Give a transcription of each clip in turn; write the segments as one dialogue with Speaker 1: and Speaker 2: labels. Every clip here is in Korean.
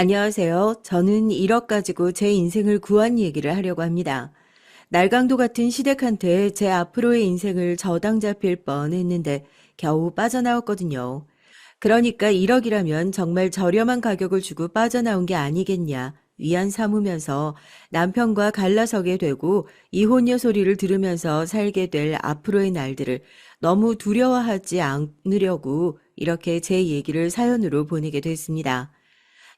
Speaker 1: 안녕하세요. 저는 1억 가지고 제 인생을 구한 얘기를 하려고 합니다. 날강도 같은 시댁한테 제 앞으로의 인생을 저당 잡힐 뻔 했는데 겨우 빠져나왔거든요. 그러니까 1억이라면 정말 저렴한 가격을 주고 빠져나온 게 아니겠냐 위안 삼으면서 남편과 갈라서게 되고 이혼녀 소리를 들으면서 살게 될 앞으로의 날들을 너무 두려워하지 않으려고 이렇게 제 얘기를 사연으로 보내게 됐습니다.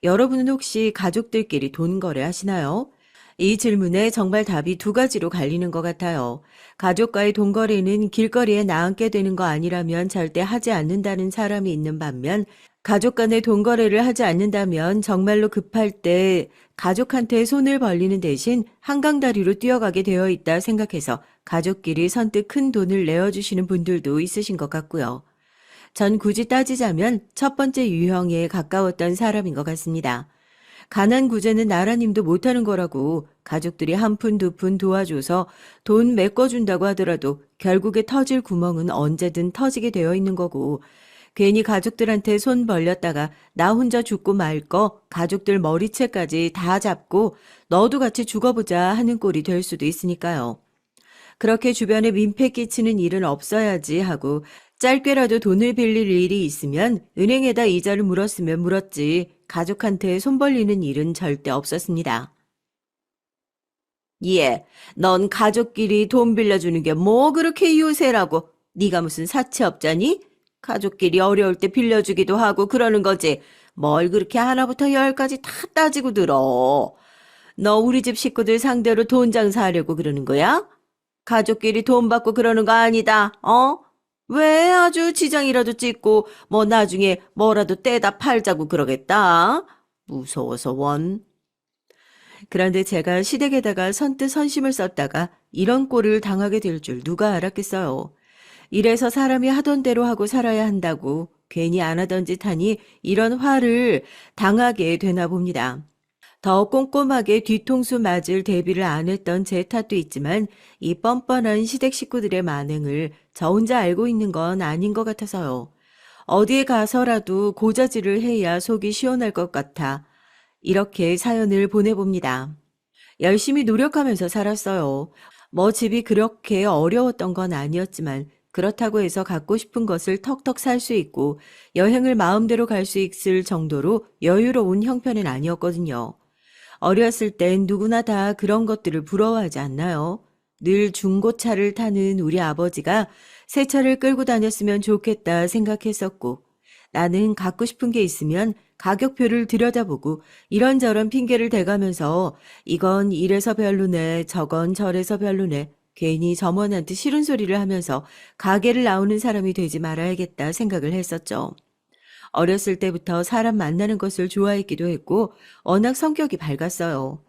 Speaker 1: 여러분은 혹시 가족들끼리 돈 거래 하시나요? 이 질문에 정말 답이 두 가지로 갈리는 것 같아요. 가족과의 돈 거래는 길거리에 나앉게 되는 거 아니라면 절대 하지 않는다는 사람이 있는 반면, 가족 간의 돈 거래를 하지 않는다면 정말로 급할 때 가족한테 손을 벌리는 대신 한강다리로 뛰어가게 되어 있다 생각해서 가족끼리 선뜻 큰 돈을 내어주시는 분들도 있으신 것 같고요. 전 굳이 따지자면 첫 번째 유형에 가까웠던 사람인 것 같습니다. 가난 구제는 나라님도 못하는 거라고 가족들이 한 푼 두 푼 도와줘서 돈 메꿔준다고 하더라도 결국에 터질 구멍은 언제든 터지게 되어 있는 거고, 괜히 가족들한테 손 벌렸다가 나 혼자 죽고 말 거 가족들 머리채까지 다 잡고 너도 같이 죽어보자 하는 꼴이 될 수도 있으니까요. 그렇게 주변에 민폐 끼치는 일은 없어야지 하고 짧게라도 돈을 빌릴 일이 있으면 은행에다 이자를 물었으면 물었지 가족한테 손 벌리는 일은 절대 없었습니다. 예, 넌 가족끼리 돈 빌려주는 게 뭐 그렇게 요새라고. 네가 무슨 사채업자니? 가족끼리 어려울 때 빌려주기도 하고 그러는 거지. 뭘 그렇게 하나부터 열까지 다 따지고 들어. 너 우리 집 식구들 상대로 돈 장사하려고 그러는 거야? 가족끼리 돈 받고 그러는 거 아니다. 어? 왜 아주 지장이라도 찍고 뭐 나중에 뭐라도 떼다 팔자고 그러겠다. 무서워서 원. 그런데 제가 시댁에다가 선뜻 선심을 썼다가 이런 꼴을 당하게 될 줄 누가 알았겠어요. 이래서 사람이 하던 대로 하고 살아야 한다고 괜히 안 하던 짓 하니 이런 화를 당하게 되나 봅니다. 더 꼼꼼하게 뒤통수 맞을 대비를 안 했던 제 탓도 있지만 이 뻔뻔한 시댁 식구들의 만행을 저 혼자 알고 있는 건 아닌 것 같아서요. 어디에 가서라도 고자질을 해야 속이 시원할 것 같아 이렇게 사연을 보내봅니다. 열심히 노력하면서 살았어요. 뭐 집이 그렇게 어려웠던 건 아니었지만 그렇다고 해서 갖고 싶은 것을 턱턱 살 수 있고 여행을 마음대로 갈 수 있을 정도로 여유로운 형편은 아니었거든요. 어렸을 땐 누구나 다 그런 것들을 부러워하지 않나요? 늘 중고차를 타는 우리 아버지가 새 차를 끌고 다녔으면 좋겠다 생각했었고, 나는 갖고 싶은 게 있으면 가격표를 들여다보고 이런저런 핑계를 대가면서 이건 이래서 별로네, 저건 저래서 별로네, 괜히 점원한테 싫은 소리를 하면서 가게를 나오는 사람이 되지 말아야겠다 생각을 했었죠. 어렸을 때부터 사람 만나는 것을 좋아했기도 했고 워낙 성격이 밝았어요.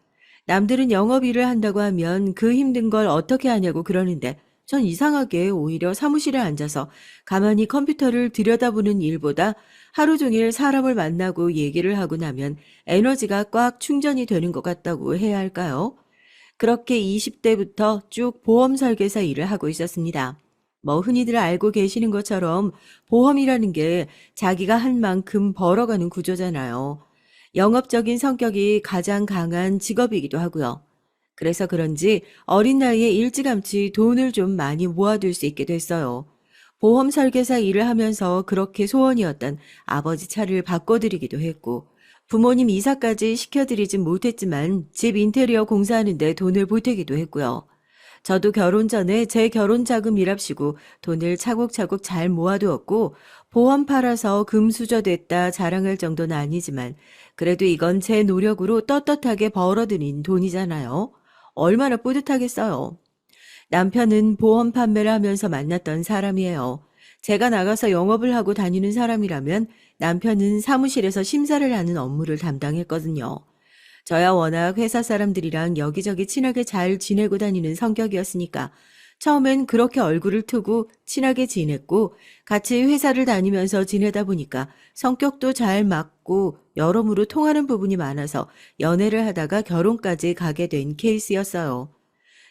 Speaker 1: 남들은 영업 일을 한다고 하면 그 힘든 걸 어떻게 하냐고 그러는데 전 이상하게 오히려 사무실에 앉아서 가만히 컴퓨터를 들여다보는 일보다 하루 종일 사람을 만나고 얘기를 하고 나면 에너지가 꽉 충전이 되는 것 같다고 해야 할까요? 그렇게 20대부터 쭉 보험 설계사 일을 하고 있었습니다. 뭐 흔히들 알고 계시는 것처럼 보험이라는 게 자기가 한 만큼 벌어가는 구조잖아요. 영업적인 성격이 가장 강한 직업이기도 하고요. 그래서 그런지 어린 나이에 일찌감치 돈을 좀 많이 모아둘 수 있게 됐어요. 보험 설계사 일을 하면서 그렇게 소원이었던 아버지 차를 바꿔드리기도 했고, 부모님 이사까지 시켜드리진 못했지만 집 인테리어 공사하는데 돈을 보태기도 했고요. 저도 결혼 전에 제 결혼 자금이랍시고 돈을 차곡차곡 잘 모아두었고 보험 팔아서 금수저됐다 자랑할 정도는 아니지만 그래도 이건 제 노력으로 떳떳하게 벌어들인 돈이잖아요. 얼마나 뿌듯하겠어요. 남편은 보험 판매를 하면서 만났던 사람이에요. 제가 나가서 영업을 하고 다니는 사람이라면 남편은 사무실에서 심사를 하는 업무를 담당했거든요. 저야 워낙 회사 사람들이랑 여기저기 친하게 잘 지내고 다니는 성격이었으니까 처음엔 그렇게 얼굴을 트고 친하게 지냈고 같이 회사를 다니면서 지내다 보니까 성격도 잘 맞고 여러모로 통하는 부분이 많아서 연애를 하다가 결혼까지 가게 된 케이스였어요.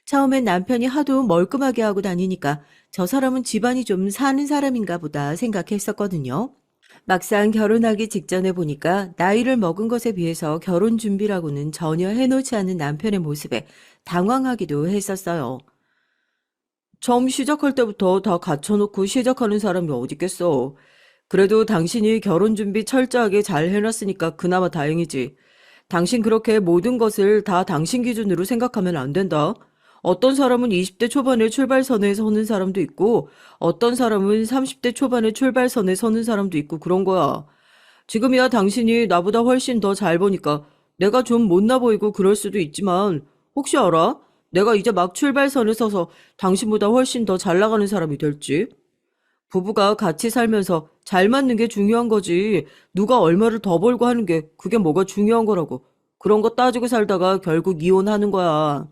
Speaker 1: 처음엔 남편이 하도 멀끔하게 하고 다니니까 저 사람은 집안이 좀 사는 사람인가 보다 생각했었거든요. 막상 결혼하기 직전에 보니까 나이를 먹은 것에 비해서 결혼 준비라고는 전혀 해놓지 않은 남편의 모습에 당황하기도 했었어요. 처음 시작할 때부터 다 갖춰놓고 시작하는 사람이 어딨겠어. 그래도 당신이 결혼 준비 철저하게 잘 해놨으니까 그나마 다행이지. 당신 그렇게 모든 것을 다 당신 기준으로 생각하면 안 된다. 어떤 사람은 20대 초반에 출발선에 서는 사람도 있고, 어떤 사람은 30대 초반에 출발선에 서는 사람도 있고 그런 거야. 지금이야 당신이 나보다 훨씬 더 잘 보니까 내가 좀 못나 보이고 그럴 수도 있지만, 혹시 알아? 내가 이제 막 출발선에 서서 당신보다 훨씬 더 잘 나가는 사람이 될지? 부부가 같이 살면서 잘 맞는 게 중요한 거지. 누가 얼마를 더 벌고 하는 게 그게 뭐가 중요한 거라고. 그런 거 따지고 살다가 결국 이혼하는 거야.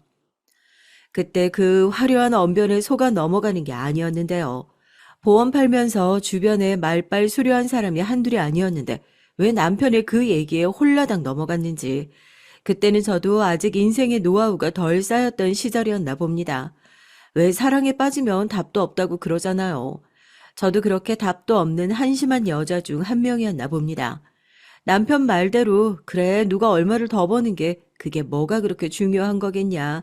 Speaker 1: 그때 그 화려한 언변에 속아 넘어가는 게 아니었는데요. 보험 팔면서 주변에 말빨 수려한 사람이 한둘이 아니었는데 왜 남편의 그 얘기에 홀라당 넘어갔는지. 그때는 저도 아직 인생의 노하우가 덜 쌓였던 시절이었나 봅니다. 왜 사랑에 빠지면 답도 없다고 그러잖아요. 저도 그렇게 답도 없는 한심한 여자 중 한 명이었나 봅니다. 남편 말대로 그래 누가 얼마를 더 버는 게 그게 뭐가 그렇게 중요한 거겠냐.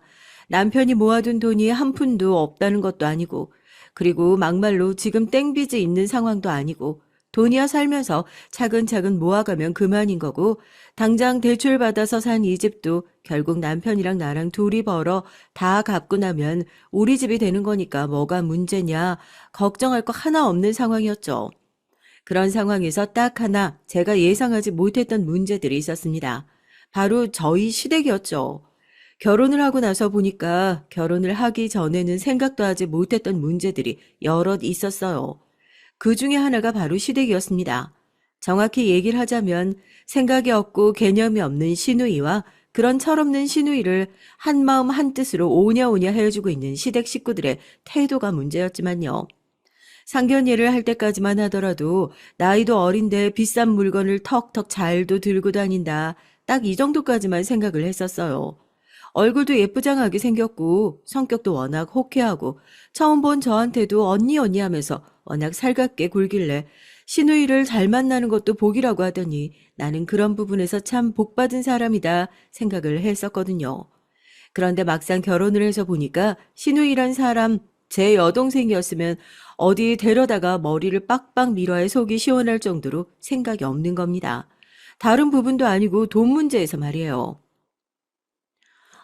Speaker 1: 남편이 모아둔 돈이 한 푼도 없다는 것도 아니고 그리고 막말로 지금 땡빚이 있는 상황도 아니고 돈이야 살면서 차근차근 모아가면 그만인 거고 당장 대출받아서 산 이 집도 결국 남편이랑 나랑 둘이 벌어 다 갚고 나면 우리 집이 되는 거니까 뭐가 문제냐 걱정할 거 하나 없는 상황이었죠. 그런 상황에서 딱 하나 제가 예상하지 못했던 문제들이 있었습니다. 바로 저희 시댁이었죠. 결혼을 하고 나서 보니까 결혼을 하기 전에는 생각도 하지 못했던 문제들이 여럿 있었어요. 그 중에 하나가 바로 시댁이었습니다. 정확히 얘기를 하자면 생각이 없고 개념이 없는 시누이와 그런 철없는 시누이를 한마음 한뜻으로 오냐오냐 해주고 있는 시댁 식구들의 태도가 문제였지만요. 상견례를 할 때까지만 하더라도 나이도 어린데 비싼 물건을 턱턱 잘도 들고 다닌다. 딱 이 정도까지만 생각을 했었어요. 얼굴도 예쁘장하게 생겼고 성격도 워낙 호쾌하고 처음 본 저한테도 언니 언니 하면서 워낙 살갑게 굴길래 시누이를 잘 만나는 것도 복이라고 하더니 나는 그런 부분에서 참 복받은 사람이다 생각을 했었거든요. 그런데 막상 결혼을 해서 보니까 시누이란 사람 제 여동생이었으면 어디 데려다가 머리를 빡빡 밀어야 속이 시원할 정도로 생각이 없는 겁니다. 다른 부분도 아니고 돈 문제에서 말이에요.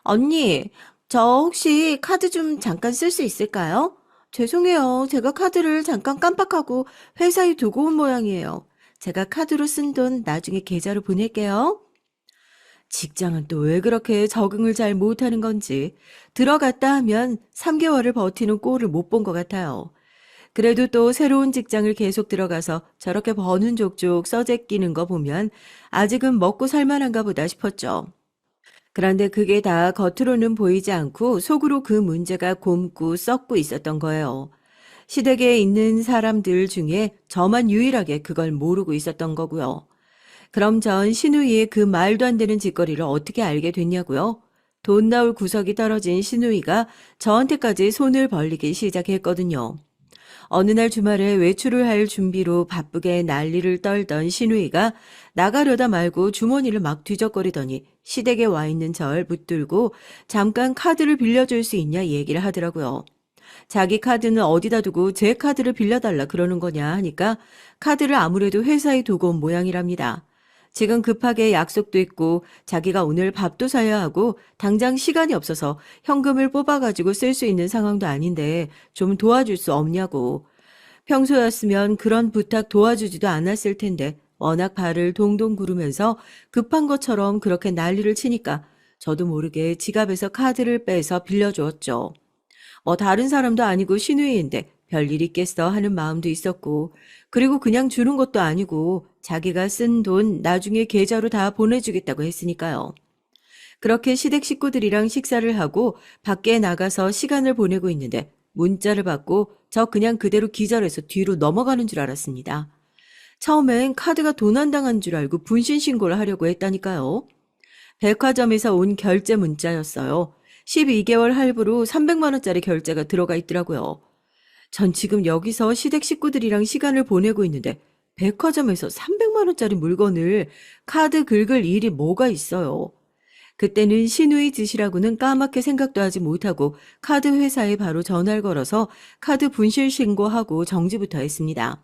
Speaker 1: 언니, 저 혹시 카드 좀 잠깐 쓸 수 있을까요? 죄송해요. 제가 카드를 잠깐 깜빡하고 회사에 두고 온 모양이에요. 제가 카드로 쓴 돈 나중에 계좌로 보낼게요. 직장은 또 왜 그렇게 적응을 잘 못하는 건지 들어갔다 하면 3개월을 버티는 꼴을 못 본 것 같아요. 그래도 또 새로운 직장을 계속 들어가서 저렇게 버는 족족 써재끼는 거 보면 아직은 먹고 살만한가 보다 싶었죠. 그런데 그게 다 겉으로는 보이지 않고 속으로 그 문제가 곪고 썩고 있었던 거예요. 시댁에 있는 사람들 중에 저만 유일하게 그걸 모르고 있었던 거고요. 그럼 전 신우이의 그 말도 안 되는 짓거리를 어떻게 알게 됐냐고요? 돈 나올 구석이 떨어진 신우이가 저한테까지 손을 벌리기 시작했거든요. 어느 날 주말에 외출을 할 준비로 바쁘게 난리를 떨던 신우이가 나가려다 말고 주머니를 막 뒤적거리더니 시댁에 와 있는 절 붙들고 잠깐 카드를 빌려줄 수 있냐 얘기를 하더라고요. 자기 카드는 어디다 두고 제 카드를 빌려달라 그러는 거냐 하니까 카드를 아무래도 회사에 두고 온 모양이랍니다. 지금 급하게 약속도 있고 자기가 오늘 밥도 사야 하고 당장 시간이 없어서 현금을 뽑아가지고 쓸 수 있는 상황도 아닌데 좀 도와줄 수 없냐고. 평소였으면 그런 부탁 도와주지도 않았을 텐데 워낙 발을 동동 구르면서 급한 것처럼 그렇게 난리를 치니까 저도 모르게 지갑에서 카드를 빼서 빌려주었죠. 뭐 다른 사람도 아니고 시누이인데 별일 있겠어 하는 마음도 있었고 그리고 그냥 주는 것도 아니고 자기가 쓴 돈 나중에 계좌로 다 보내주겠다고 했으니까요. 그렇게 시댁 식구들이랑 식사를 하고 밖에 나가서 시간을 보내고 있는데 문자를 받고 저 그냥 그대로 기절해서 뒤로 넘어가는 줄 알았습니다. 처음엔 카드가 도난당한 줄 알고 분신 신고를 하려고 했다니까요. 백화점에서 온 결제 문자였어요. 12개월 할부로 300만 원짜리 결제가 들어가 있더라고요. 전 지금 여기서 시댁 식구들이랑 시간을 보내고 있는데 백화점에서 300만 원짜리 물건을 카드 긁을 일이 뭐가 있어요. 그때는 시누이 짓이라고는 까맣게 생각도 하지 못하고 카드 회사에 바로 전화를 걸어서 카드 분실 신고하고 정지부터 했습니다.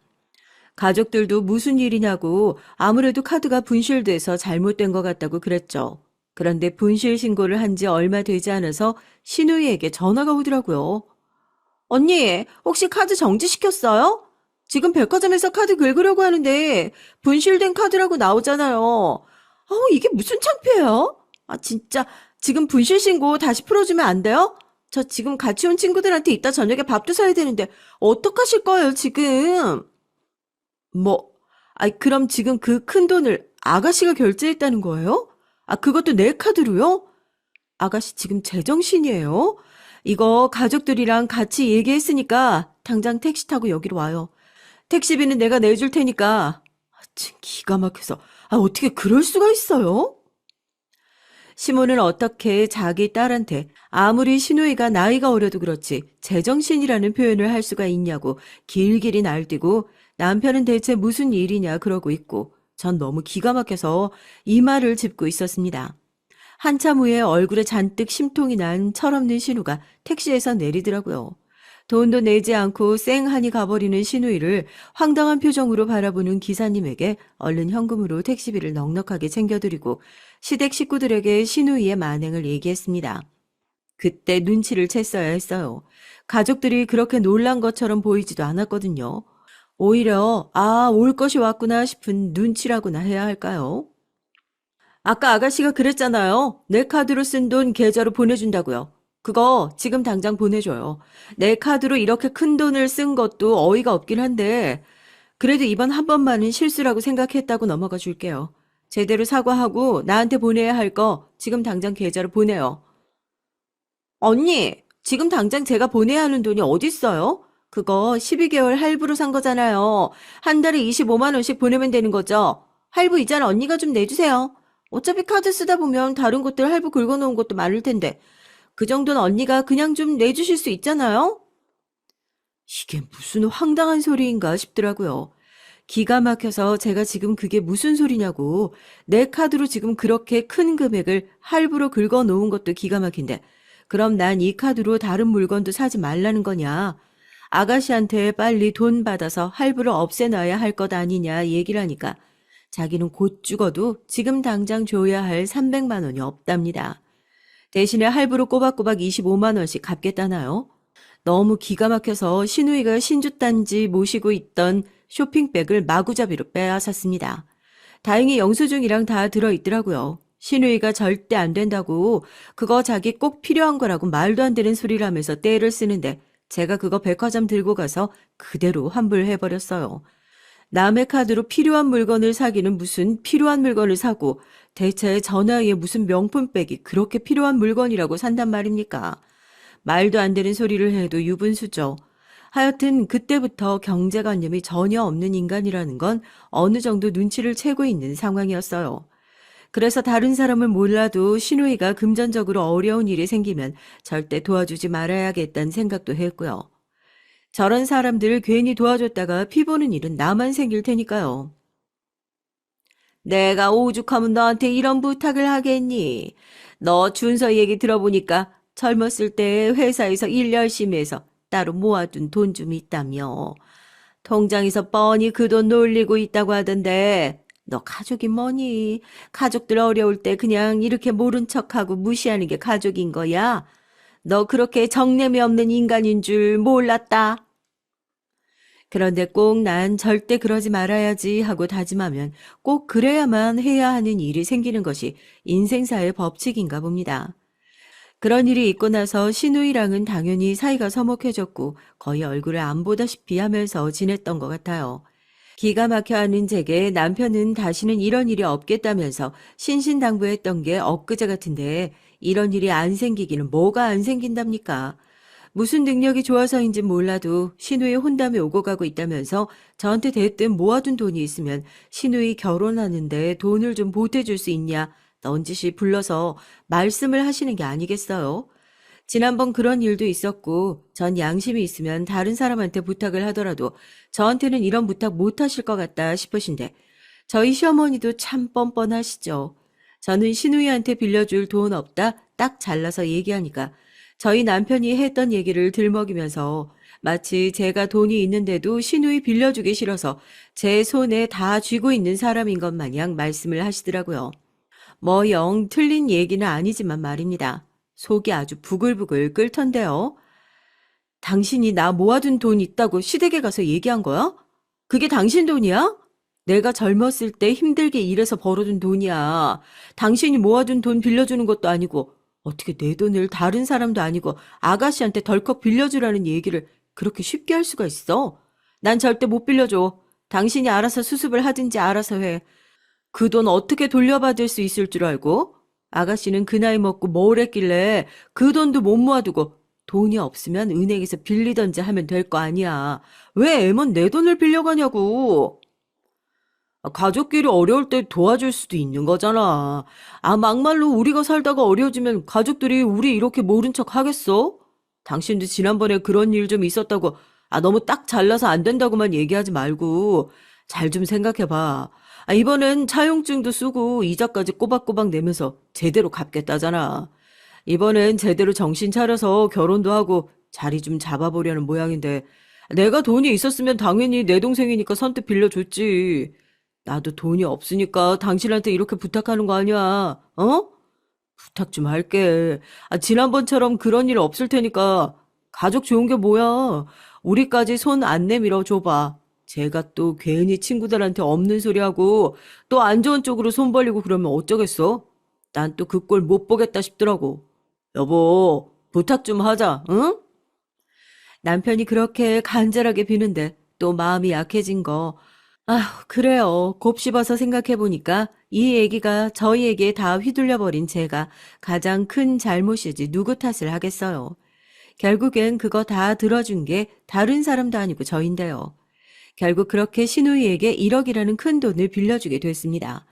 Speaker 1: 가족들도 무슨 일이냐고 아무래도 카드가 분실돼서 잘못된 것 같다고 그랬죠. 그런데 분실 신고를 한 지 얼마 되지 않아서 시누이에게 전화가 오더라고요. 언니, 혹시 카드 정지시켰어요? 지금 백화점에서 카드 긁으려고 하는데 분실된 카드라고 나오잖아요. 이게 무슨 창피해요? 진짜 지금 분실 신고 다시 풀어주면 안 돼요? 저 지금 같이 온 친구들한테 이따 저녁에 밥도 사야 되는데 어떡하실 거예요, 지금? 뭐, 그럼 지금 그 큰 돈을 아가씨가 결제했다는 거예요? 그것도 내 카드로요? 아가씨 지금 제정신이에요? 이거 가족들이랑 같이 얘기했으니까 당장 택시 타고 여기로 와요. 택시비는 내가 내줄 테니까. 참 기가 막혀서. 어떻게 그럴 수가 있어요? 시몬은 어떻게 자기 딸한테 아무리 시누이가 나이가 어려도 그렇지 제정신이라는 표현을 할 수가 있냐고 길길이 날뛰고 남편은 대체 무슨 일이냐 그러고 있고 전 너무 기가 막혀서 이마를 짚고 있었습니다. 한참 후에 얼굴에 잔뜩 심통이 난 철없는 신우가 택시에서 내리더라고요. 돈도 내지 않고 쌩하니 가버리는 신우이를 황당한 표정으로 바라보는 기사님에게 얼른 현금으로 택시비를 넉넉하게 챙겨드리고 시댁 식구들에게 신우이의 만행을 얘기했습니다. 그때 눈치를 챘어야 했어요. 가족들이 그렇게 놀란 것처럼 보이지도 않았거든요. 오히려 올 것이 왔구나 싶은 눈치라고나 해야 할까요? 아까 아가씨가 그랬잖아요. 내 카드로 쓴 돈 계좌로 보내준다고요. 그거 지금 당장 보내줘요. 내 카드로 이렇게 큰 돈을 쓴 것도 어이가 없긴 한데 그래도 이번 한 번만은 실수라고 생각했다고 넘어가 줄게요. 제대로 사과하고 나한테 보내야 할 거 지금 당장 계좌로 보내요. 언니, 지금 당장 제가 보내야 하는 돈이 어딨어요? 그거 12개월 할부로 산 거잖아요. 한 달에 25만 원씩 보내면 되는 거죠. 할부 이자는 언니가 좀 내주세요. 어차피 카드 쓰다 보면 다른 곳들 할부 긁어놓은 것도 많을 텐데 그 정도는 언니가 그냥 좀 내주실 수 있잖아요? 이게 무슨 황당한 소리인가 싶더라고요. 기가 막혀서 제가 지금 그게 무슨 소리냐고. 내 카드로 지금 그렇게 큰 금액을 할부로 긁어 놓은 것도 기가 막힌데 그럼 난 이 카드로 다른 물건도 사지 말라는 거냐. 아가씨한테 빨리 돈 받아서 할부를 없애놔야 할 것 아니냐 얘기를 하니까 자기는 곧 죽어도 지금 당장 줘야 할 300만 원이 없답니다. 대신에 할부로 꼬박꼬박 25만 원씩 갚겠다나요? 너무 기가 막혀서 신우이가 신주단지 모시고 있던 쇼핑백을 마구잡이로 빼앗았습니다. 다행히 영수증이랑 다 들어있더라고요. 신우이가 절대 안 된다고 그거 자기 꼭 필요한 거라고 말도 안 되는 소리를 하면서 떼를 쓰는데 제가 그거 백화점 들고 가서 그대로 환불해버렸어요. 남의 카드로 필요한 물건을 사기는 무슨 필요한 물건을 사고 대체 전화위에 무슨 명품백이 그렇게 필요한 물건이라고 산단 말입니까? 말도 안 되는 소리를 해도 유분수죠. 하여튼 그때부터 경제관념이 전혀 없는 인간이라는 건 어느 정도 눈치를 채고 있는 상황이었어요. 그래서 다른 사람을 몰라도 신우이가 금전적으로 어려운 일이 생기면 절대 도와주지 말아야겠다는 생각도 했고요. 저런 사람들 괜히 도와줬다가 피보는 일은 나만 생길 테니까요. 내가 오죽하면 너한테 이런 부탁을 하겠니? 너 준서 얘기 들어보니까 젊었을 때 회사에서 일 열심히 해서 따로 모아둔 돈 좀 있다며. 통장에서 뻔히 그 돈 놀리고 있다고 하던데 너 가족이 뭐니? 가족들 어려울 때 그냥 이렇게 모른 척하고 무시하는 게 가족인 거야? 너 그렇게 정념이 없는 인간인 줄 몰랐다. 그런데 꼭 난 절대 그러지 말아야지 하고 다짐하면 꼭 그래야만 해야 하는 일이 생기는 것이 인생사의 법칙인가 봅니다. 그런 일이 있고 나서 신우이랑은 당연히 사이가 서먹해졌고 거의 얼굴을 안 보다시피 하면서 지냈던 것 같아요. 기가 막혀하는 제게 남편은 다시는 이런 일이 없겠다면서 신신당부했던 게 엊그제 같은데 이런 일이 안 생기기는 뭐가 안 생긴답니까? 무슨 능력이 좋아서인지 몰라도 신우이 혼담에 오고 가고 있다면서 저한테 대뜸 모아둔 돈이 있으면 신우이 결혼하는데 돈을 좀 보태줄 수 있냐 넌지시 불러서 말씀을 하시는 게 아니겠어요? 지난번 그런 일도 있었고 전 양심이 있으면 다른 사람한테 부탁을 하더라도 저한테는 이런 부탁 못 하실 것 같다 싶으신데 저희 시어머니도 참 뻔뻔하시죠. 저는 신우이한테 빌려줄 돈 없다 딱 잘라서 얘기하니까 저희 남편이 했던 얘기를 들먹이면서 마치 제가 돈이 있는데도 신우이 빌려주기 싫어서 제 손에 다 쥐고 있는 사람인 것 마냥 말씀을 하시더라고요. 뭐 영 틀린 얘기는 아니지만 말입니다. 속이 아주 부글부글 끓던데요. 당신이 나 모아둔 돈 있다고 시댁에 가서 얘기한 거야? 그게 당신 돈이야? 내가 젊었을 때 힘들게 일해서 벌어둔 돈이야. 당신이 모아둔 돈 빌려주는 것도 아니고 어떻게 내 돈을 다른 사람도 아니고 아가씨한테 덜컥 빌려주라는 얘기를 그렇게 쉽게 할 수가 있어? 난 절대 못 빌려줘. 당신이 알아서 수습을 하든지 알아서 해. 그 돈 어떻게 돌려받을 수 있을 줄 알고? 아가씨는 그 나이 먹고 뭘 했길래 그 돈도 못 모아두고 돈이 없으면 은행에서 빌리던지 하면 될 거 아니야. 왜 애먼 내 돈을 빌려가냐고. 가족끼리 어려울 때 도와줄 수도 있는 거잖아. 막말로 우리가 살다가 어려워지면 가족들이 우리 이렇게 모른 척 하겠어? 당신도 지난번에 그런 일 좀 있었다고, 너무 딱 잘라서 안 된다고만 얘기하지 말고, 잘 좀 생각해봐. 이번엔 차용증도 쓰고 이자까지 꼬박꼬박 내면서 제대로 갚겠다잖아. 이번엔 제대로 정신 차려서 결혼도 하고 자리 좀 잡아보려는 모양인데, 내가 돈이 있었으면 당연히 내 동생이니까 선뜻 빌려줬지. 나도 돈이 없으니까 당신한테 이렇게 부탁하는 거 아니야. 어? 부탁 좀 할게. 지난번처럼 그런 일 없을 테니까 가족 좋은 게 뭐야. 우리까지 손 안 내밀어 줘봐. 제가 또 괜히 친구들한테 없는 소리 하고 또 안 좋은 쪽으로 손 벌리고 그러면 어쩌겠어? 난 또 그 꼴 못 보겠다 싶더라고. 여보, 부탁 좀 하자, 응? 남편이 그렇게 간절하게 비는데 또 마음이 약해진 거. 그래요. 곱씹어서 생각해보니까 이 얘기가 저희에게 다 휘둘려버린 제가 가장 큰 잘못이지 누구 탓을 하겠어요. 결국엔 그거 다 들어준 게 다른 사람도 아니고 저인데요. 결국 그렇게 신우이에게 1억이라는 큰 돈을 빌려주게 됐습니다.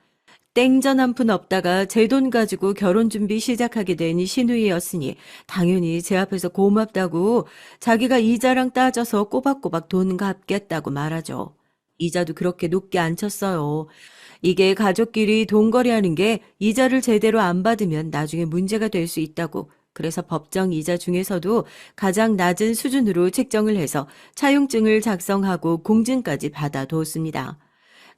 Speaker 1: 땡전 한 푼 없다가 제 돈 가지고 결혼 준비 시작하게 된 신우이였으니 당연히 제 앞에서 고맙다고 자기가 이자랑 따져서 꼬박꼬박 돈 갚겠다고 말하죠. 이자도 그렇게 높게 안 쳤어요. 이게 가족끼리 돈거래하는 게 이자를 제대로 안 받으면 나중에 문제가 될 수 있다고. 그래서 법정 이자 중에서도 가장 낮은 수준으로 책정을 해서 차용증을 작성하고 공증까지 받아뒀습니다.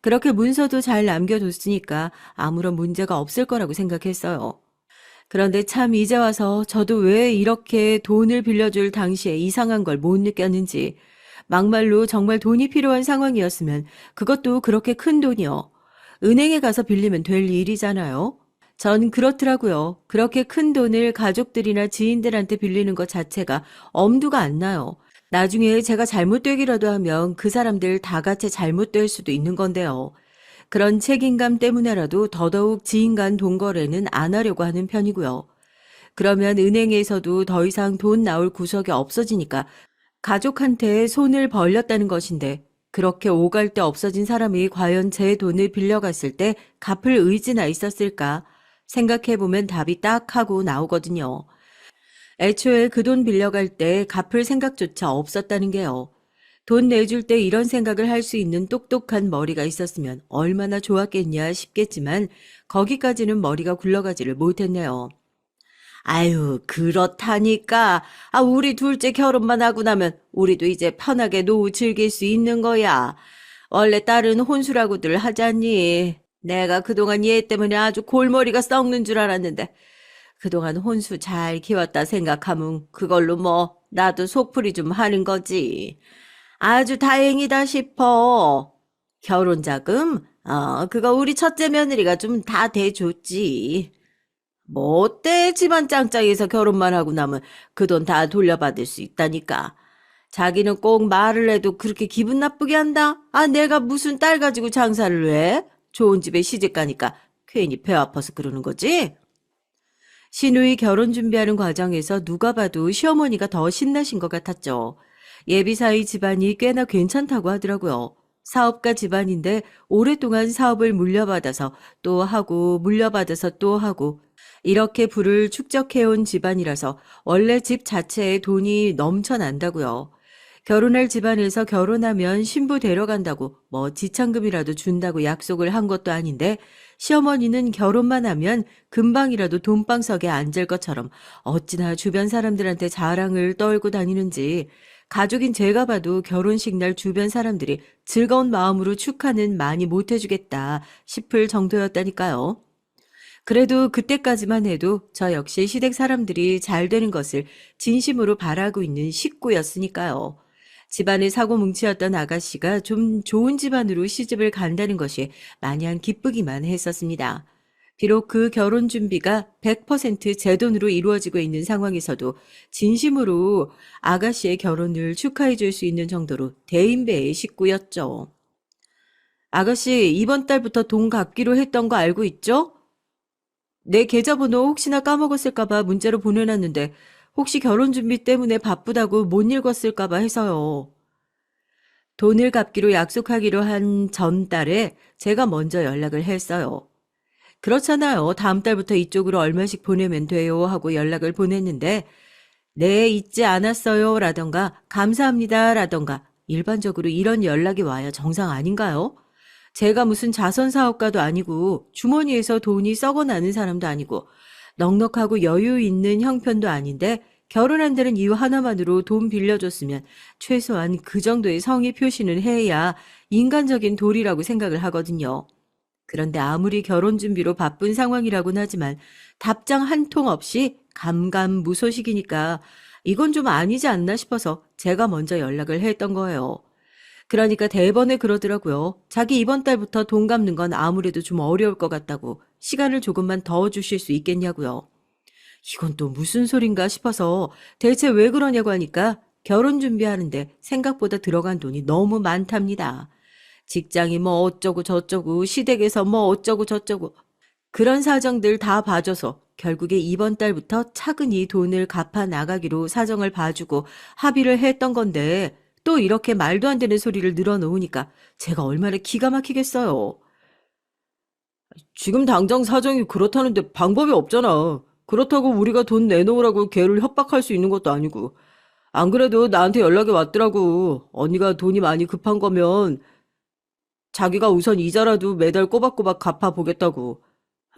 Speaker 1: 그렇게 문서도 잘 남겨뒀으니까 아무런 문제가 없을 거라고 생각했어요. 그런데 참 이제 와서 저도 왜 이렇게 돈을 빌려줄 당시에 이상한 걸 못 느꼈는지, 막말로 정말 돈이 필요한 상황이었으면 그것도 그렇게 큰 돈이요. 은행에 가서 빌리면 될 일이잖아요. 전 그렇더라고요. 그렇게 큰 돈을 가족들이나 지인들한테 빌리는 것 자체가 엄두가 안 나요. 나중에 제가 잘못되기라도 하면 그 사람들 다 같이 잘못될 수도 있는 건데요. 그런 책임감 때문에라도 더더욱 지인 간 돈거래는 안 하려고 하는 편이고요. 그러면 은행에서도 더 이상 돈 나올 구석이 없어지니까 가족한테 손을 벌렸다는 것인데 그렇게 오갈 데 없어진 사람이 과연 제 돈을 빌려갔을 때 갚을 의지나 있었을까 생각해보면 답이 딱 하고 나오거든요. 애초에 그 돈 빌려갈 때 갚을 생각조차 없었다는 게요. 돈 내줄 때 이런 생각을 할 수 있는 똑똑한 머리가 있었으면 얼마나 좋았겠냐 싶겠지만 거기까지는 머리가 굴러가지를 못했네요. 아유, 그렇다니까. 우리 둘째 결혼만 하고 나면 우리도 이제 편하게 노후 즐길 수 있는 거야. 원래 딸은 혼수라고들 하잖니. 내가 그동안 얘 때문에 아주 골머리가 썩는 줄 알았는데 그동안 혼수 잘 키웠다 생각하면 그걸로 뭐 나도 속풀이 좀 하는 거지. 아주 다행이다 싶어. 결혼자금? 그거 우리 첫째 며느리가 좀 다 대줬지. 뭐 어때? 집안 짱짱해서 결혼만 하고 나면 그 돈 다 돌려받을 수 있다니까. 자기는 꼭 말을 해도 그렇게 기분 나쁘게 한다? 내가 무슨 딸 가지고 장사를 해? 좋은 집에 시집 가니까 괜히 배 아파서 그러는 거지? 신우이 결혼 준비하는 과정에서 누가 봐도 시어머니가 더 신나신 것 같았죠. 예비사위 집안이 꽤나 괜찮다고 하더라고요. 사업가 집안인데 오랫동안 사업을 물려받아서 또 하고 물려받아서 또 하고 이렇게 부를 축적해온 집안이라서 원래 집 자체에 돈이 넘쳐난다고요. 결혼할 집안에서 결혼하면 신부 데려간다고 뭐 지참금이라도 준다고 약속을 한 것도 아닌데 시어머니는 결혼만 하면 금방이라도 돈방석에 앉을 것처럼 어찌나 주변 사람들한테 자랑을 떨고 다니는지 가족인 제가 봐도 결혼식 날 주변 사람들이 즐거운 마음으로 축하는 많이 못해주겠다 싶을 정도였다니까요. 그래도 그때까지만 해도 저 역시 시댁 사람들이 잘 되는 것을 진심으로 바라고 있는 식구였으니까요. 집안의 사고뭉치였던 아가씨가 좀 좋은 집안으로 시집을 간다는 것이 마냥 기쁘기만 했었습니다. 비록 그 결혼 준비가 100%제 돈으로 이루어지고 있는 상황에서도 진심으로 아가씨의 결혼을 축하해 줄 수 있는 정도로 대인배의 식구였죠. 아가씨, 이번 달부터 돈 갚기로 했던 거 알고 있죠? 내 계좌번호 혹시나 까먹었을까봐 문자로 보내놨는데 혹시 결혼 준비 때문에 바쁘다고 못 읽었을까봐 해서요. 돈을 갚기로 약속하기로 한 전달에 제가 먼저 연락을 했어요. 그렇잖아요. 다음 달부터 이쪽으로 얼마씩 보내면 돼요 하고 연락을 보냈는데 네, 잊지 않았어요 라던가 감사합니다 라던가 일반적으로 이런 연락이 와야 정상 아닌가요? 제가 무슨 자선사업가도 아니고 주머니에서 돈이 썩어나는 사람도 아니고 넉넉하고 여유 있는 형편도 아닌데 결혼한다는 이유 하나만으로 돈 빌려줬으면 최소한 그 정도의 성의 표시는 해야 인간적인 도리라고 생각을 하거든요. 그런데 아무리 결혼 준비로 바쁜 상황이라고는 하지만 답장 한 통 없이 감감무소식이니까 이건 좀 아니지 않나 싶어서 제가 먼저 연락을 했던 거예요. 그러니까 대번에 그러더라고요. 자기 이번 달부터 돈 갚는 건 아무래도 좀 어려울 것 같다고 시간을 조금만 더 주실 수 있겠냐고요. 이건 또 무슨 소린가 싶어서 대체 왜 그러냐고 하니까 결혼 준비하는데 생각보다 들어간 돈이 너무 많답니다. 직장이 뭐 어쩌고 저쩌고 시댁에서 뭐 어쩌고 저쩌고 그런 사정들 다 봐줘서 결국에 이번 달부터 차근히 돈을 갚아 나가기로 사정을 봐주고 합의를 했던 건데 또 이렇게 말도 안 되는 소리를 늘어놓으니까 제가 얼마나 기가 막히겠어요. 지금 당장 사정이 그렇다는데 방법이 없잖아. 그렇다고 우리가 돈 내놓으라고 걔를 협박할 수 있는 것도 아니고. 안 그래도 나한테 연락이 왔더라고. 언니가 돈이 많이 급한 거면 자기가 우선 이자라도 매달 꼬박꼬박 갚아보겠다고.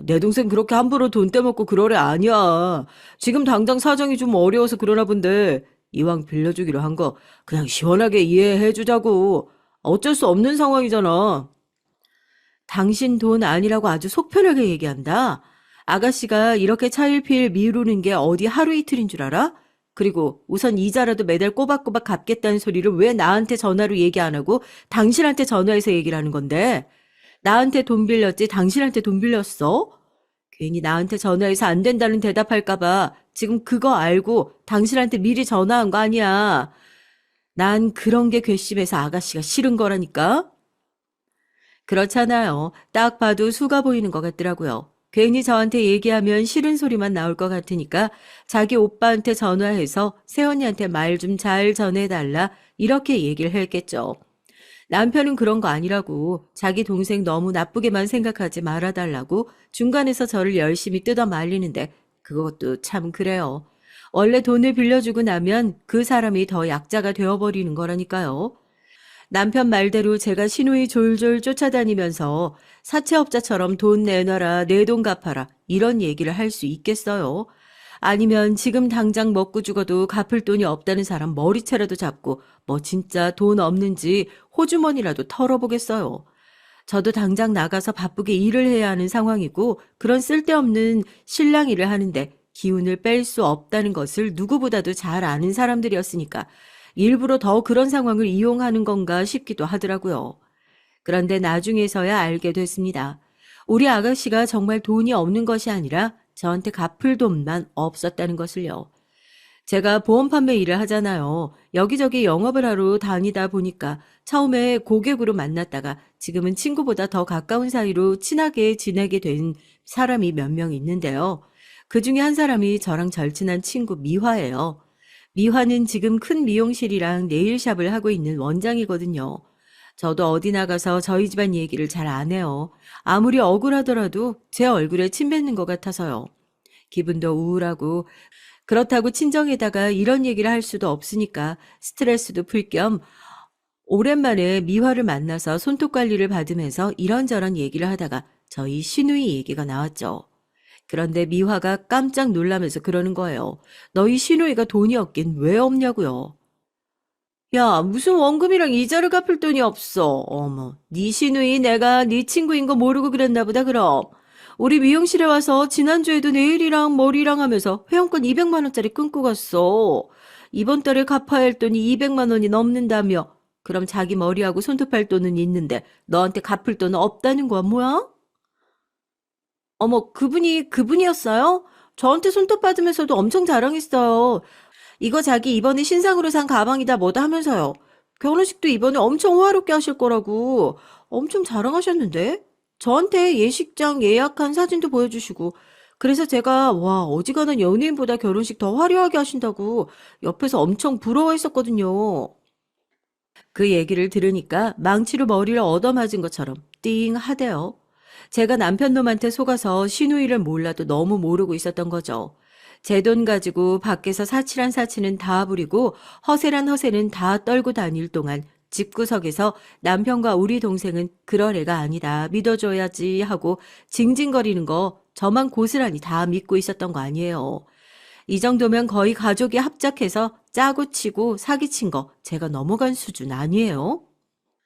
Speaker 1: 내 동생 그렇게 함부로 돈 떼먹고 그럴 애 아니야. 지금 당장 사정이 좀 어려워서 그러나 본데 이왕 빌려주기로 한 거 그냥 시원하게 이해해주자고. 어쩔 수 없는 상황이잖아. 당신 돈 아니라고 아주 속편하게 얘기한다. 아가씨가 이렇게 차일피일 미루는 게 어디 하루 이틀인 줄 알아? 그리고 우선 이자라도 매달 꼬박꼬박 갚겠다는 소리를 왜 나한테 전화로 얘기 안 하고 당신한테 전화해서 얘기를 하는 건데? 나한테 돈 빌렸지 당신한테 돈 빌렸어? 괜히 나한테 전화해서 안 된다는 대답할까봐 지금 그거 알고 당신한테 미리 전화한 거 아니야. 난 그런 게 괘씸해서 아가씨가 싫은 거라니까. 그렇잖아요. 딱 봐도 수가 보이는 것 같더라고요. 괜히 저한테 얘기하면 싫은 소리만 나올 것 같으니까 자기 오빠한테 전화해서 새언니한테 말 좀 잘 전해달라 이렇게 얘기를 했겠죠. 남편은 그런 거 아니라고 자기 동생 너무 나쁘게만 생각하지 말아달라고 중간에서 저를 열심히 뜯어 말리는데 그것도 참 그래요. 원래 돈을 빌려주고 나면 그 사람이 더 약자가 되어버리는 거라니까요. 남편 말대로 제가 시누이 졸졸 쫓아다니면서 사채업자처럼 돈 내놔라, 내 돈 갚아라 이런 얘기를 할 수 있겠어요? 아니면 지금 당장 먹고 죽어도 갚을 돈이 없다는 사람 머리채라도 잡고 뭐 진짜 돈 없는지 호주머니라도 털어보겠어요. 저도 당장 나가서 바쁘게 일을 해야 하는 상황이고 그런 쓸데없는 실랑 일을 하는데 기운을 뺄 수 없다는 것을 누구보다도 잘 아는 사람들이었으니까 일부러 더 그런 상황을 이용하는 건가 싶기도 하더라고요. 그런데 나중에서야 알게 됐습니다. 우리 아가씨가 정말 돈이 없는 것이 아니라 저한테 갚을 돈만 없었다는 것을요. 제가 보험 판매 일을 하잖아요. 여기저기 영업을 하러 다니다 보니까 처음에 고객으로 만났다가 지금은 친구보다 더 가까운 사이로 친하게 지내게 된 사람이 몇 명 있는데요. 그 중에 한 사람이 저랑 절친한 친구 미화예요. 미화는 지금 큰 미용실이랑 네일샵을 하고 있는 원장이거든요. 저도 어디 나가서 저희 집안 얘기를 잘 안 해요. 아무리 억울하더라도 제 얼굴에 침 뱉는 것 같아서요. 기분도 우울하고 그렇다고 친정에다가 이런 얘기를 할 수도 없으니까 스트레스도 풀 겸 오랜만에 미화를 만나서 손톱 관리를 받으면서 이런저런 얘기를 하다가 저희 시누이 얘기가 나왔죠. 그런데 미화가 깜짝 놀라면서 그러는 거예요. 너희 시누이가 돈이 없긴 왜 없냐고요. 야, 무슨 원금이랑 이자를 갚을 돈이 없어. 어머, 네 시누이 내가 네 친구인 거 모르고 그랬나 보다 그럼. 우리 미용실에 와서 지난주에도 네일이랑 머리랑 하면서 회원권 200만 원짜리 끊고 갔어. 이번 달에 갚아야 할 돈이 200만 원이 넘는다며. 그럼 자기 머리하고 손톱할 돈은 있는데 너한테 갚을 돈은 없다는 거야, 뭐야? 어머, 그분이었어요? 저한테 손톱 받으면서도 엄청 자랑했어요. 이거 자기 이번에 신상으로 산 가방이다 뭐다 하면서요. 결혼식도 이번에 엄청 호화롭게 하실 거라고 엄청 자랑하셨는데? 저한테 예식장 예약한 사진도 보여주시고 그래서 제가 와 어지간한 연예인보다 결혼식 더 화려하게 하신다고 옆에서 엄청 부러워했었거든요. 그 얘기를 들으니까 망치로 머리를 얻어맞은 것처럼 띵 하대요. 제가 남편 놈한테 속아서 시누이를 몰라도 너무 모르고 있었던 거죠. 제 돈 가지고 밖에서 사치란 사치는 다 부리고 허세란 허세는 다 떨고 다닐 동안 집구석에서 남편과 우리 동생은 그럴 애가 아니다 믿어줘야지 하고 징징거리는 거 저만 고스란히 다 믿고 있었던 거 아니에요. 이 정도면 거의 가족이 합작해서 짜고 치고 사기친 거 제가 넘어간 수준 아니에요?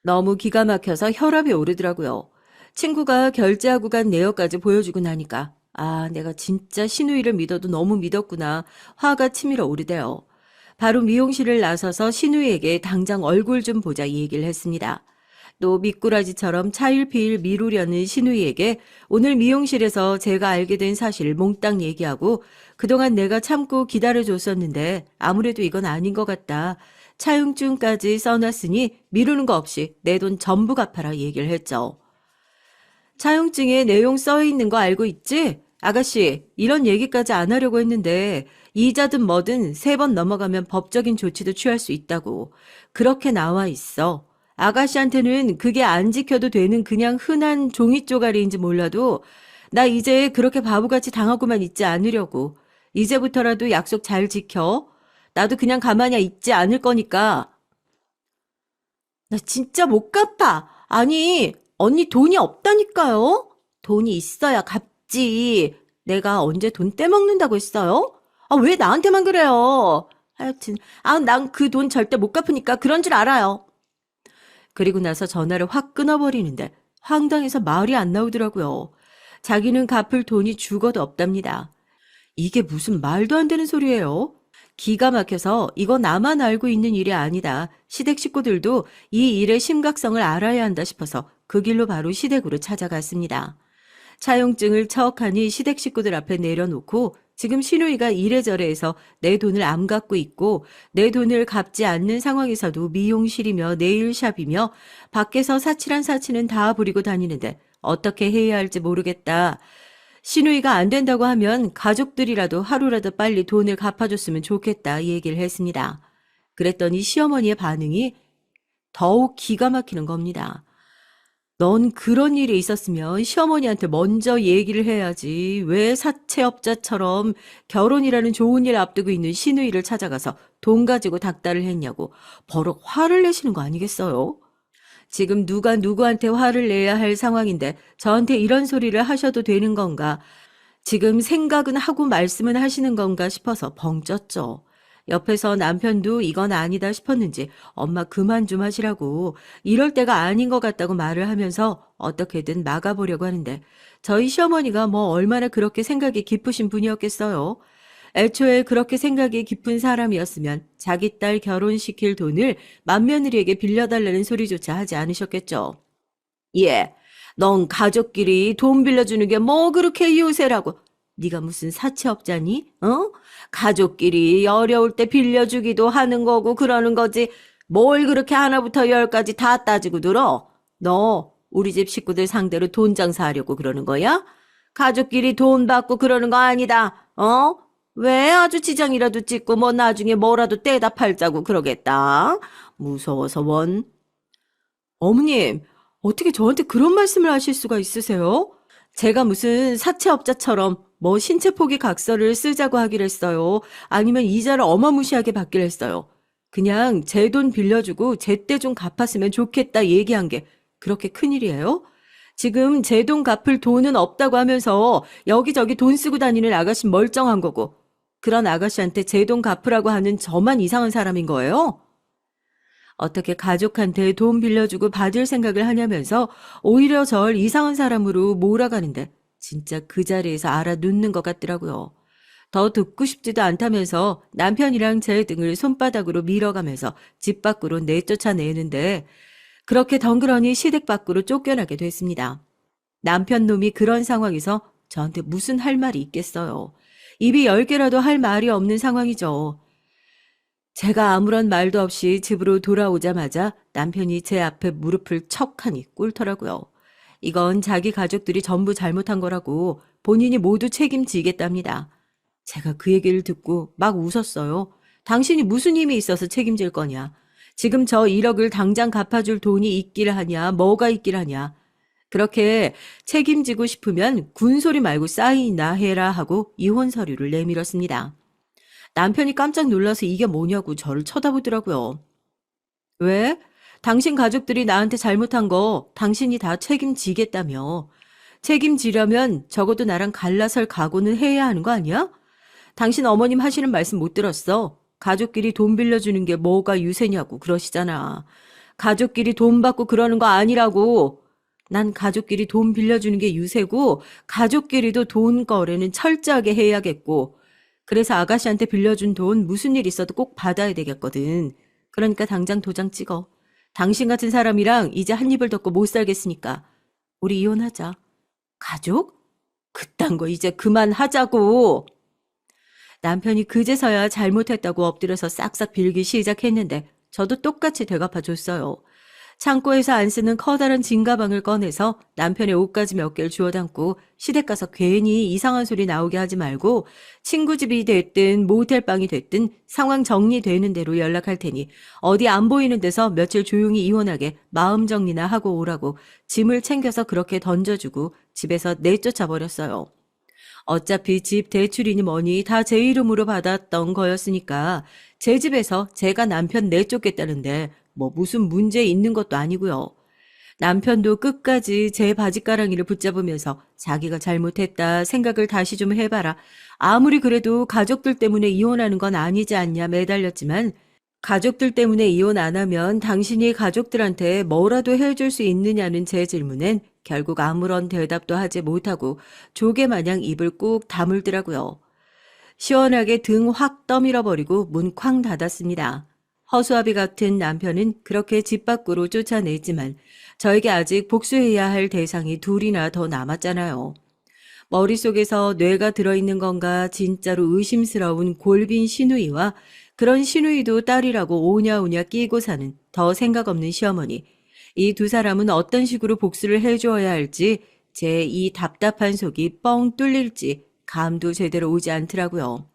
Speaker 1: 너무 기가 막혀서 혈압이 오르더라고요. 친구가 결제하고 간 내역까지 보여주고 나니까 아, 내가 진짜 시누이를 믿어도 너무 믿었구나. 화가 치밀어 오르대요. 바로 미용실을 나서서 시누이에게 당장 얼굴 좀 보자 이 얘기를 했습니다. 또 미꾸라지처럼 차일피일 미루려는 시누이에게 오늘 미용실에서 제가 알게 된 사실을 몽땅 얘기하고 그동안 내가 참고 기다려줬었는데 아무래도 이건 아닌 것 같다. 차용증까지 써놨으니 미루는 거 없이 내 돈 전부 갚아라 얘기를 했죠. 차용증에 내용 써 있는 거 알고 있지? 아가씨, 이런 얘기까지 안 하려고 했는데 이자든 뭐든 3번 넘어가면 법적인 조치도 취할 수 있다고. 그렇게 나와 있어. 아가씨한테는 그게 안 지켜도 되는 그냥 흔한 종이 쪼가리인지 몰라도 나 이제 그렇게 바보같이 당하고만 있지 않으려고. 이제부터라도 약속 잘 지켜. 나도 그냥 가만히 있지 않을 거니까. 나 진짜 못 갚아. 아니, 언니 돈이 없다니까요? 돈이 있어야 갚지. 내가 언제 돈 떼먹는다고 했어요? 아, 왜 나한테만 그래요? 하여튼, 아, 난 그 돈 절대 못 갚으니까 그런 줄 알아요. 그리고 나서 전화를 확 끊어버리는데 황당해서 말이 안 나오더라고요. 자기는 갚을 돈이 죽어도 없답니다. 이게 무슨 말도 안 되는 소리예요? 기가 막혀서 이거 나만 알고 있는 일이 아니다. 시댁 식구들도 이 일의 심각성을 알아야 한다 싶어서 그 길로 바로 시댁으로 찾아갔습니다. 차용증을 척하니 시댁 식구들 앞에 내려놓고 지금 시누이가 이래저래 해서 내 돈을 안 갚고 있고 내 돈을 갚지 않는 상황에서도 미용실이며 네일샵이며 밖에서 사치란 사치는 다 부리고 다니는데 어떻게 해야 할지 모르겠다. 시누이가 안 된다고 하면 가족들이라도 하루라도 빨리 돈을 갚아줬으면 좋겠다 이 얘기를 했습니다. 그랬더니 시어머니의 반응이 더욱 기가 막히는 겁니다. 넌 그런 일이 있었으면 시어머니한테 먼저 얘기를 해야지. 왜 사채업자처럼 결혼이라는 좋은 일 앞두고 있는 시누이를 찾아가서 돈 가지고 닥달을 했냐고 버럭 화를 내시는 거 아니겠어요? 지금 누가 누구한테 화를 내야 할 상황인데 저한테 이런 소리를 하셔도 되는 건가? 지금 생각은 하고 말씀은 하시는 건가 싶어서 벙 쪘죠. 옆에서 남편도 이건 아니다 싶었는지 엄마 그만 좀 하시라고 이럴 때가 아닌 것 같다고 말을 하면서 어떻게든 막아보려고 하는데 저희 시어머니가 뭐 얼마나 그렇게 생각이 깊으신 분이었겠어요. 애초에 그렇게 생각이 깊은 사람이었으면 자기 딸 결혼시킬 돈을 맏며느리에게 빌려달라는 소리조차 하지 않으셨겠죠. 예, 넌 가족끼리 돈 빌려주는 게 뭐 그렇게 요새라고. 네가 무슨 사채업자니? 어? 가족끼리 어려울 때 빌려주기도 하는 거고 그러는 거지. 뭘 그렇게 하나부터 열까지 다 따지고 들어? 너 우리 집 식구들 상대로 돈 장사하려고 그러는 거야? 가족끼리 돈 받고 그러는 거 아니다. 어? 왜 아주 지장이라도 찍고 뭐 나중에 뭐라도 떼다 팔자고 그러겠다. 무서워서 원. 어머님, 어떻게 저한테 그런 말씀을 하실 수가 있으세요? 제가 무슨 사채업자처럼 뭐 신체 포기 각서를 쓰자고 하기로 했어요. 아니면 이자를 어마무시하게 받기로 했어요. 그냥 제 돈 빌려주고 제때 좀 갚았으면 좋겠다 얘기한 게 그렇게 큰일이에요? 지금 제 돈 갚을 돈은 없다고 하면서 여기저기 돈 쓰고 다니는 아가씨 멀쩡한 거고 그런 아가씨한테 제 돈 갚으라고 하는 저만 이상한 사람인 거예요? 어떻게 가족한테 돈 빌려주고 받을 생각을 하냐면서 오히려 절 이상한 사람으로 몰아가는데 진짜 그 자리에서 알아눕는 것 같더라고요. 더 듣고 싶지도 않다면서 남편이랑 제 등을 손바닥으로 밀어가면서 집 밖으로 내쫓아내는데 그렇게 덩그러니 시댁 밖으로 쫓겨나게 됐습니다. 남편 놈이 그런 상황에서 저한테 무슨 할 말이 있겠어요. 입이 10개라도 할 말이 없는 상황이죠. 제가 아무런 말도 없이 집으로 돌아오자마자 남편이 제 앞에 무릎을 척하니 꿇더라고요. 이건 자기 가족들이 전부 잘못한 거라고 본인이 모두 책임지겠답니다. 제가 그 얘기를 듣고 막 웃었어요. 당신이 무슨 힘이 있어서 책임질 거냐. 지금 저 1억을 당장 갚아줄 돈이 있길 하냐, 뭐가 있길 하냐. 그렇게 책임지고 싶으면 군소리 말고 사인이나 해라 하고 이혼 서류를 내밀었습니다. 남편이 깜짝 놀라서 이게 뭐냐고 저를 쳐다보더라고요. 왜? 당신 가족들이 나한테 잘못한 거 당신이 다 책임지겠다며. 책임지려면 적어도 나랑 갈라설 각오는 해야 하는 거 아니야? 당신 어머님 하시는 말씀 못 들었어. 가족끼리 돈 빌려주는 게 뭐가 유세냐고 그러시잖아. 가족끼리 돈 받고 그러는 거 아니라고. 난 가족끼리 돈 빌려주는 게 유세고 가족끼리도 돈 거래는 철저하게 해야겠고 그래서 아가씨한테 빌려준 돈 무슨 일 있어도 꼭 받아야 되겠거든. 그러니까 당장 도장 찍어. 당신 같은 사람이랑 이제 한 입을 덮고 못 살겠으니까 우리 이혼하자. 가족? 그딴 거 이제 그만하자고. 남편이 그제서야 잘못했다고 엎드려서 싹싹 빌기 시작했는데 저도 똑같이 되갚아줬어요. 창고에서 안 쓰는 커다란 진가방을 꺼내서 남편의 옷가지 몇 개를 주워 담고 시댁 가서 괜히 이상한 소리 나오게 하지 말고 친구 집이 됐든 모텔방이 됐든 상황 정리되는 대로 연락할 테니 어디 안 보이는 데서 며칠 조용히 이혼하게 마음 정리나 하고 오라고 짐을 챙겨서 그렇게 던져주고 집에서 내쫓아 버렸어요. 어차피 집 대출이니 뭐니 다 제 이름으로 받았던 거였으니까 제 집에서 제가 남편 내쫓겠다는데 뭐 무슨 문제 있는 것도 아니고요. 남편도 끝까지 제 바짓가랑이를 붙잡으면서 자기가 잘못했다 생각을 다시 좀 해봐라. 아무리 그래도 가족들 때문에 이혼하는 건 아니지 않냐 매달렸지만 가족들 때문에 이혼 안 하면 당신이 가족들한테 뭐라도 해줄 수 있느냐는 제 질문엔 결국 아무런 대답도 하지 못하고 조개마냥 입을 꾹 다물더라고요. 시원하게 등 확 떠밀어버리고 문 쾅 닫았습니다. 허수아비 같은 남편은 그렇게 집 밖으로 쫓아냈지만 저에게 아직 복수해야 할 대상이 둘이나 더 남았잖아요. 머릿속에서 뇌가 들어있는 건가 진짜로 의심스러운 골빈 시누이와 그런 시누이도 딸이라고 오냐오냐 끼고 사는 더 생각 없는 시어머니. 이 두 사람은 어떤 식으로 복수를 해주어야 할지 제 이 답답한 속이 뻥 뚫릴지 감도 제대로 오지 않더라고요.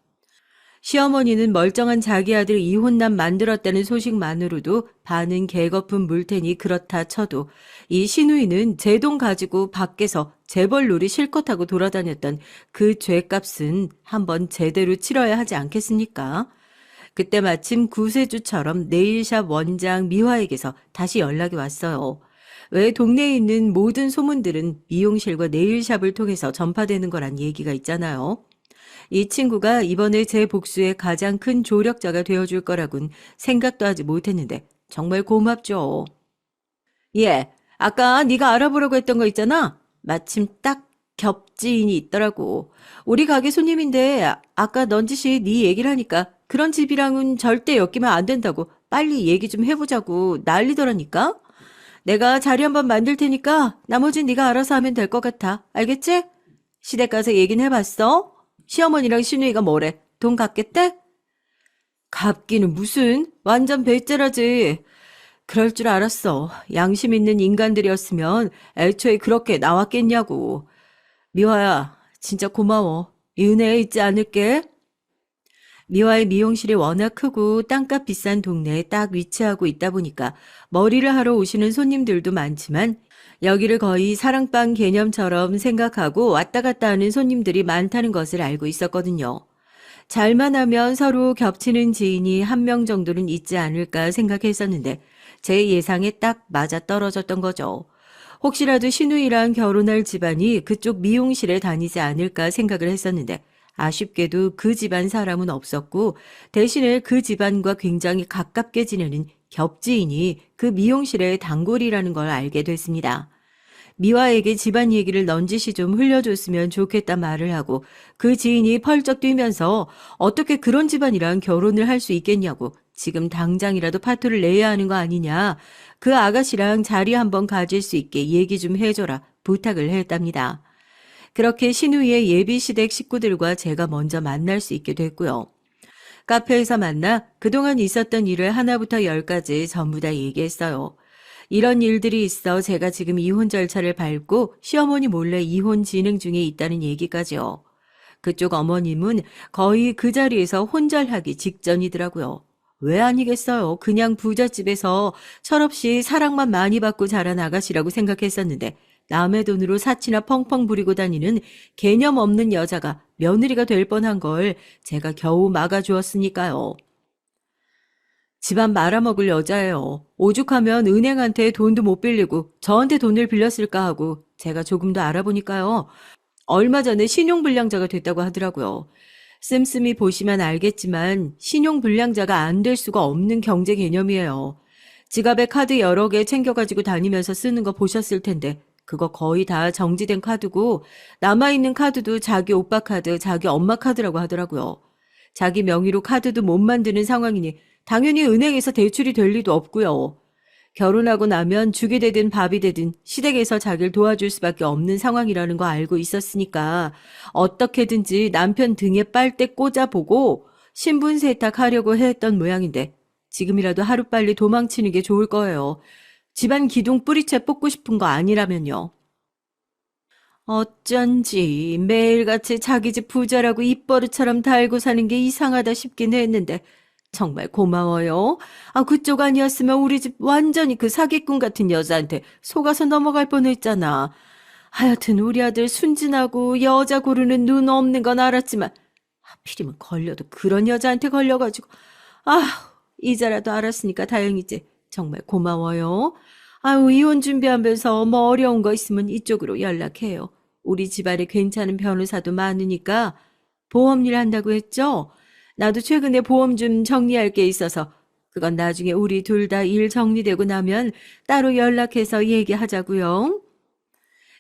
Speaker 1: 시어머니는 멀쩡한 자기 아들 이혼남 만들었다는 소식만으로도 반은 개거품 물테니 그렇다 쳐도 이 시누이는 제 돈 가지고 밖에서 재벌놀이 실컷 하고 돌아다녔던 그 죄값은 한번 제대로 치러야 하지 않겠습니까? 그때 마침 구세주처럼 네일샵 원장 미화에게서 다시 연락이 왔어요. 왜 동네에 있는 모든 소문들은 미용실과 네일샵을 통해서 전파되는 거란 얘기가 있잖아요. 이 친구가 이번에 제 복수의 가장 큰 조력자가 되어줄 거라곤 생각도 하지 못했는데 정말 고맙죠. 예, 아까 네가 알아보라고 했던 거 있잖아. 마침 딱 겹지인이 있더라고. 우리 가게 손님인데 아까 넌지시 네 얘기를 하니까 그런 집이랑은 절대 엮이면 안 된다고 빨리 얘기 좀 해보자고 난리더라니까. 내가 자리 한번 만들 테니까 나머진 네가 알아서 하면 될 것 같아. 알겠지? 시댁 가서 얘기는 해봤어? 시어머니랑 시누이가 뭐래? 돈 갚겠대? 갚기는 무슨? 완전 배째라지. 그럴 줄 알았어. 양심 있는 인간들이었으면 애초에 그렇게 나왔겠냐고. 미화야, 진짜 고마워. 이 은혜에 잊지 않을게. 미화의 미용실이 워낙 크고 땅값 비싼 동네에 딱 위치하고 있다 보니까 머리를 하러 오시는 손님들도 많지만 여기를 거의 사랑방 개념처럼 생각하고 왔다 갔다 하는 손님들이 많다는 것을 알고 있었거든요. 잘만 하면 서로 겹치는 지인이 한 명 정도는 있지 않을까 생각했었는데 제 예상에 딱 맞아 떨어졌던 거죠. 혹시라도 신우이랑 결혼할 집안이 그쪽 미용실에 다니지 않을까 생각을 했었는데 아쉽게도 그 집안 사람은 없었고 대신에 그 집안과 굉장히 가깝게 지내는 겹지인이 그 미용실의 단골이라는 걸 알게 됐습니다. 미화에게 집안 얘기를 넌지시 좀 흘려줬으면 좋겠다 말을 하고 그 지인이 펄쩍 뛰면서 어떻게 그런 집안이랑 결혼을 할 수 있겠냐고 지금 당장이라도 파토를 내야 하는 거 아니냐. 그 아가씨랑 자리 한번 가질 수 있게 얘기 좀 해줘라 부탁을 했답니다. 그렇게 신우이의 예비시댁 식구들과 제가 먼저 만날 수 있게 됐고요. 카페에서 만나 그동안 있었던 일을 하나부터 열까지 전부 다 얘기했어요. 이런 일들이 있어 제가 지금 이혼 절차를 밟고 시어머니 몰래 이혼 진행 중에 있다는 얘기까지요. 그쪽 어머님은 거의 그 자리에서 혼절하기 직전이더라고요. 왜 아니겠어요. 그냥 부잣집에서 철없이 사랑만 많이 받고 자란 아가씨라고 생각했었는데 남의 돈으로 사치나 펑펑 부리고 다니는 개념 없는 여자가 며느리가 될 뻔한 걸 제가 겨우 막아주었으니까요. 집안 말아먹을 여자예요. 오죽하면 은행한테 돈도 못 빌리고 저한테 돈을 빌렸을까 하고 제가 조금 더 알아보니까요. 얼마 전에 신용불량자가 됐다고 하더라고요. 씀씀이 보시면 알겠지만 신용불량자가 안 될 수가 없는 경제 개념이에요. 지갑에 카드 여러 개 챙겨가지고 다니면서 쓰는 거 보셨을 텐데 그거 거의 다 정지된 카드고 남아있는 카드도 자기 오빠 카드, 자기 엄마 카드라고 하더라고요. 자기 명의로 카드도 못 만드는 상황이니 당연히 은행에서 대출이 될 리도 없고요. 결혼하고 나면 죽이 되든 밥이 되든 시댁에서 자기를 도와줄 수밖에 없는 상황이라는 거 알고 있었으니까 어떻게든지 남편 등에 빨대 꽂아보고 신분 세탁하려고 했던 모양인데 지금이라도 하루빨리 도망치는 게 좋을 거예요. 집안 기둥 뿌리채 뽑고 싶은 거 아니라면요. 어쩐지 매일같이 자기 집 부자라고 입버릇처럼 달고 사는 게 이상하다 싶긴 했는데 정말 고마워요. 그쪽 아니었으면 우리 집 완전히 그 사기꾼 같은 여자한테 속아서 넘어갈 뻔했잖아. 하여튼 우리 아들 순진하고 여자 고르는 눈 없는 건 알았지만 하필이면 걸려도 그런 여자한테 걸려가지고 이제라도 알았으니까 다행이지. 정말 고마워요. 이혼 준비하면서 뭐 어려운 거 있으면 이쪽으로 연락해요. 우리 집안에 괜찮은 변호사도 많으니까 보험일 한다고 했죠? 나도 최근에 보험 좀 정리할 게 있어서 그건 나중에 우리 둘 다 일 정리되고 나면 따로 연락해서 얘기하자고요.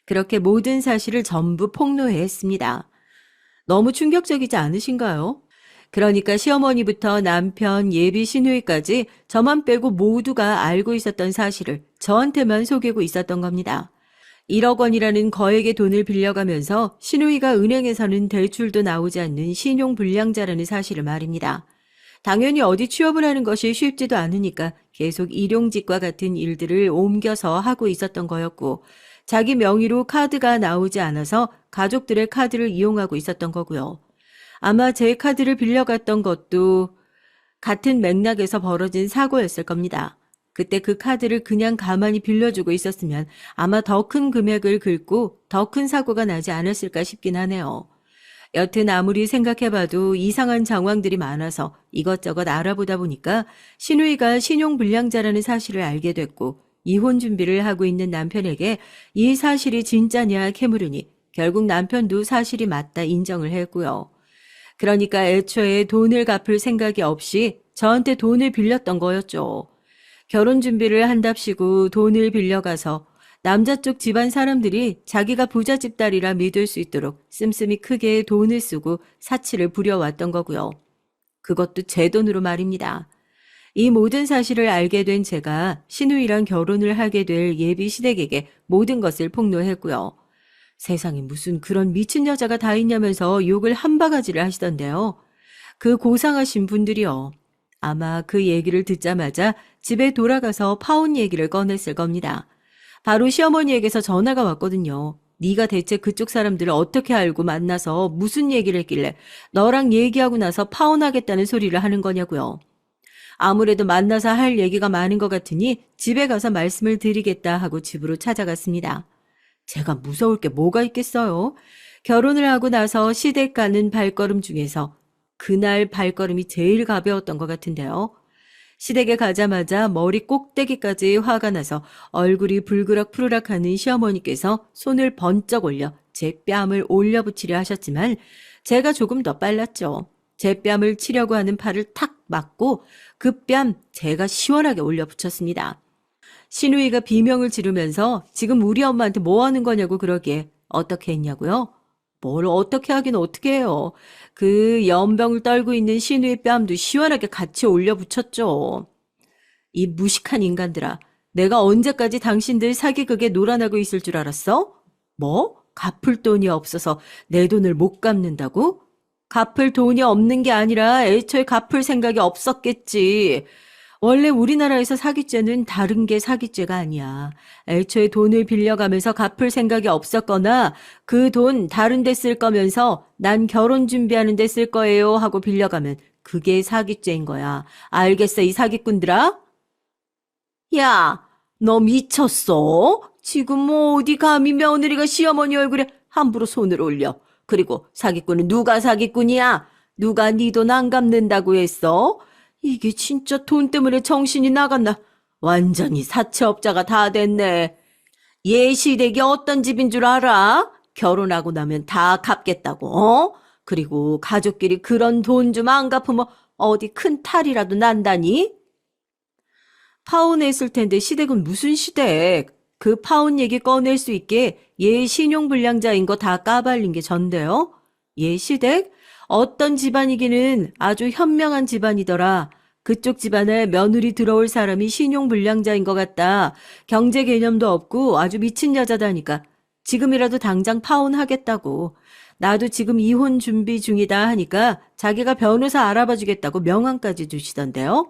Speaker 1: 그렇게 모든 사실을 전부 폭로했습니다. 너무 충격적이지 않으신가요? 그러니까 시어머니부터 남편, 예비 시누이까지 저만 빼고 모두가 알고 있었던 사실을 저한테만 속이고 있었던 겁니다. 1억 원이라는 거액의 돈을 빌려가면서 시누이가 은행에서는 대출도 나오지 않는 신용불량자라는 사실을 말입니다. 당연히 어디 취업을 하는 것이 쉽지도 않으니까 계속 일용직과 같은 일들을 옮겨서 하고 있었던 거였고 자기 명의로 카드가 나오지 않아서 가족들의 카드를 이용하고 있었던 거고요. 아마 제 카드를 빌려갔던 것도 같은 맥락에서 벌어진 사고였을 겁니다. 그때 그 카드를 그냥 가만히 빌려주고 있었으면 아마 더 큰 금액을 긁고 더 큰 사고가 나지 않았을까 싶긴 하네요. 여튼 아무리 생각해봐도 이상한 정황들이 많아서 이것저것 알아보다 보니까 신우이가 신용불량자라는 사실을 알게 됐고 이혼 준비를 하고 있는 남편에게 이 사실이 진짜냐 캐물으니 결국 남편도 사실이 맞다 인정을 했고요. 그러니까 애초에 돈을 갚을 생각이 없이 저한테 돈을 빌렸던 거였죠. 결혼 준비를 한답시고 돈을 빌려가서 남자 쪽 집안 사람들이 자기가 부잣집 딸이라 믿을 수 있도록 씀씀이 크게 돈을 쓰고 사치를 부려왔던 거고요. 그것도 제 돈으로 말입니다. 이 모든 사실을 알게 된 제가 신우이랑 결혼을 하게 될 예비 시댁에게 모든 것을 폭로했고요. 세상에 무슨 그런 미친 여자가 다 있냐면서 욕을 한 바가지를 하시던데요. 그 고상하신 분들이요. 아마 그 얘기를 듣자마자 집에 돌아가서 파혼 얘기를 꺼냈을 겁니다. 바로 시어머니에게서 전화가 왔거든요. 네가 대체 그쪽 사람들을 어떻게 알고 만나서 무슨 얘기를 했길래 너랑 얘기하고 나서 파혼하겠다는 소리를 하는 거냐고요. 아무래도 만나서 할 얘기가 많은 것 같으니 집에 가서 말씀을 드리겠다 하고 집으로 찾아갔습니다. 제가 무서울 게 뭐가 있겠어요? 결혼을 하고 나서 시댁 가는 발걸음 중에서 그날 발걸음이 제일 가벼웠던 것 같은데요. 시댁에 가자마자 머리 꼭대기까지 화가 나서 얼굴이 불그락 푸르락 하는 시어머니께서 손을 번쩍 올려 제 뺨을 올려붙이려 하셨지만 제가 조금 더 빨랐죠. 제 뺨을 치려고 하는 팔을 탁 맞고 그 뺨 제가 시원하게 올려붙였습니다. 신우이가 비명을 지르면서 지금 우리 엄마한테 뭐 하는 거냐고 그러기에 어떻게 했냐고요? 뭘 어떻게 하긴 어떻게 해요. 그 연병을 떨고 있는 신우의 뺨도 시원하게 같이 올려붙였죠. 이 무식한 인간들아, 내가 언제까지 당신들 사기극에 놀아나고 있을 줄 알았어? 뭐? 갚을 돈이 없어서 내 돈을 못 갚는다고? 갚을 돈이 없는 게 아니라 애초에 갚을 생각이 없었겠지. 원래 우리나라에서 사기죄는 다른 게 사기죄가 아니야. 애초에 돈을 빌려가면서 갚을 생각이 없었거나 그 돈 다른 데 쓸 거면서 난 결혼 준비하는 데 쓸 거예요 하고 빌려가면 그게 사기죄인 거야. 알겠어, 이 사기꾼들아? 야, 너 미쳤어? 지금 뭐 어디 감히 며느리가 시어머니 얼굴에 함부로 손을 올려. 그리고 사기꾼은 누가 사기꾼이야? 누가 네 돈 안 갚는다고 했어? 이게 진짜 돈 때문에 정신이 나갔나? 완전히 사채업자가 다 됐네. 얘 시댁이 어떤 집인 줄 알아? 결혼하고 나면 다 갚겠다고, 어? 그리고 가족끼리 그런 돈 좀 안 갚으면 어디 큰 탈이라도 난다니? 파혼했을 텐데 시댁은 무슨 시댁? 그 파혼 얘기 꺼낼 수 있게 얘 신용불량자인 거 다 까발린 게 전데요? 얘 시댁? 어떤 집안이기는 아주 현명한 집안이더라. 그쪽 집안에 며느리 들어올 사람이 신용불량자인 것 같다. 경제 개념도 없고 아주 미친 여자다니까. 지금이라도 당장 파혼하겠다고. 나도 지금 이혼 준비 중이다 하니까 자기가 변호사 알아봐 주겠다고 명함까지 주시던데요.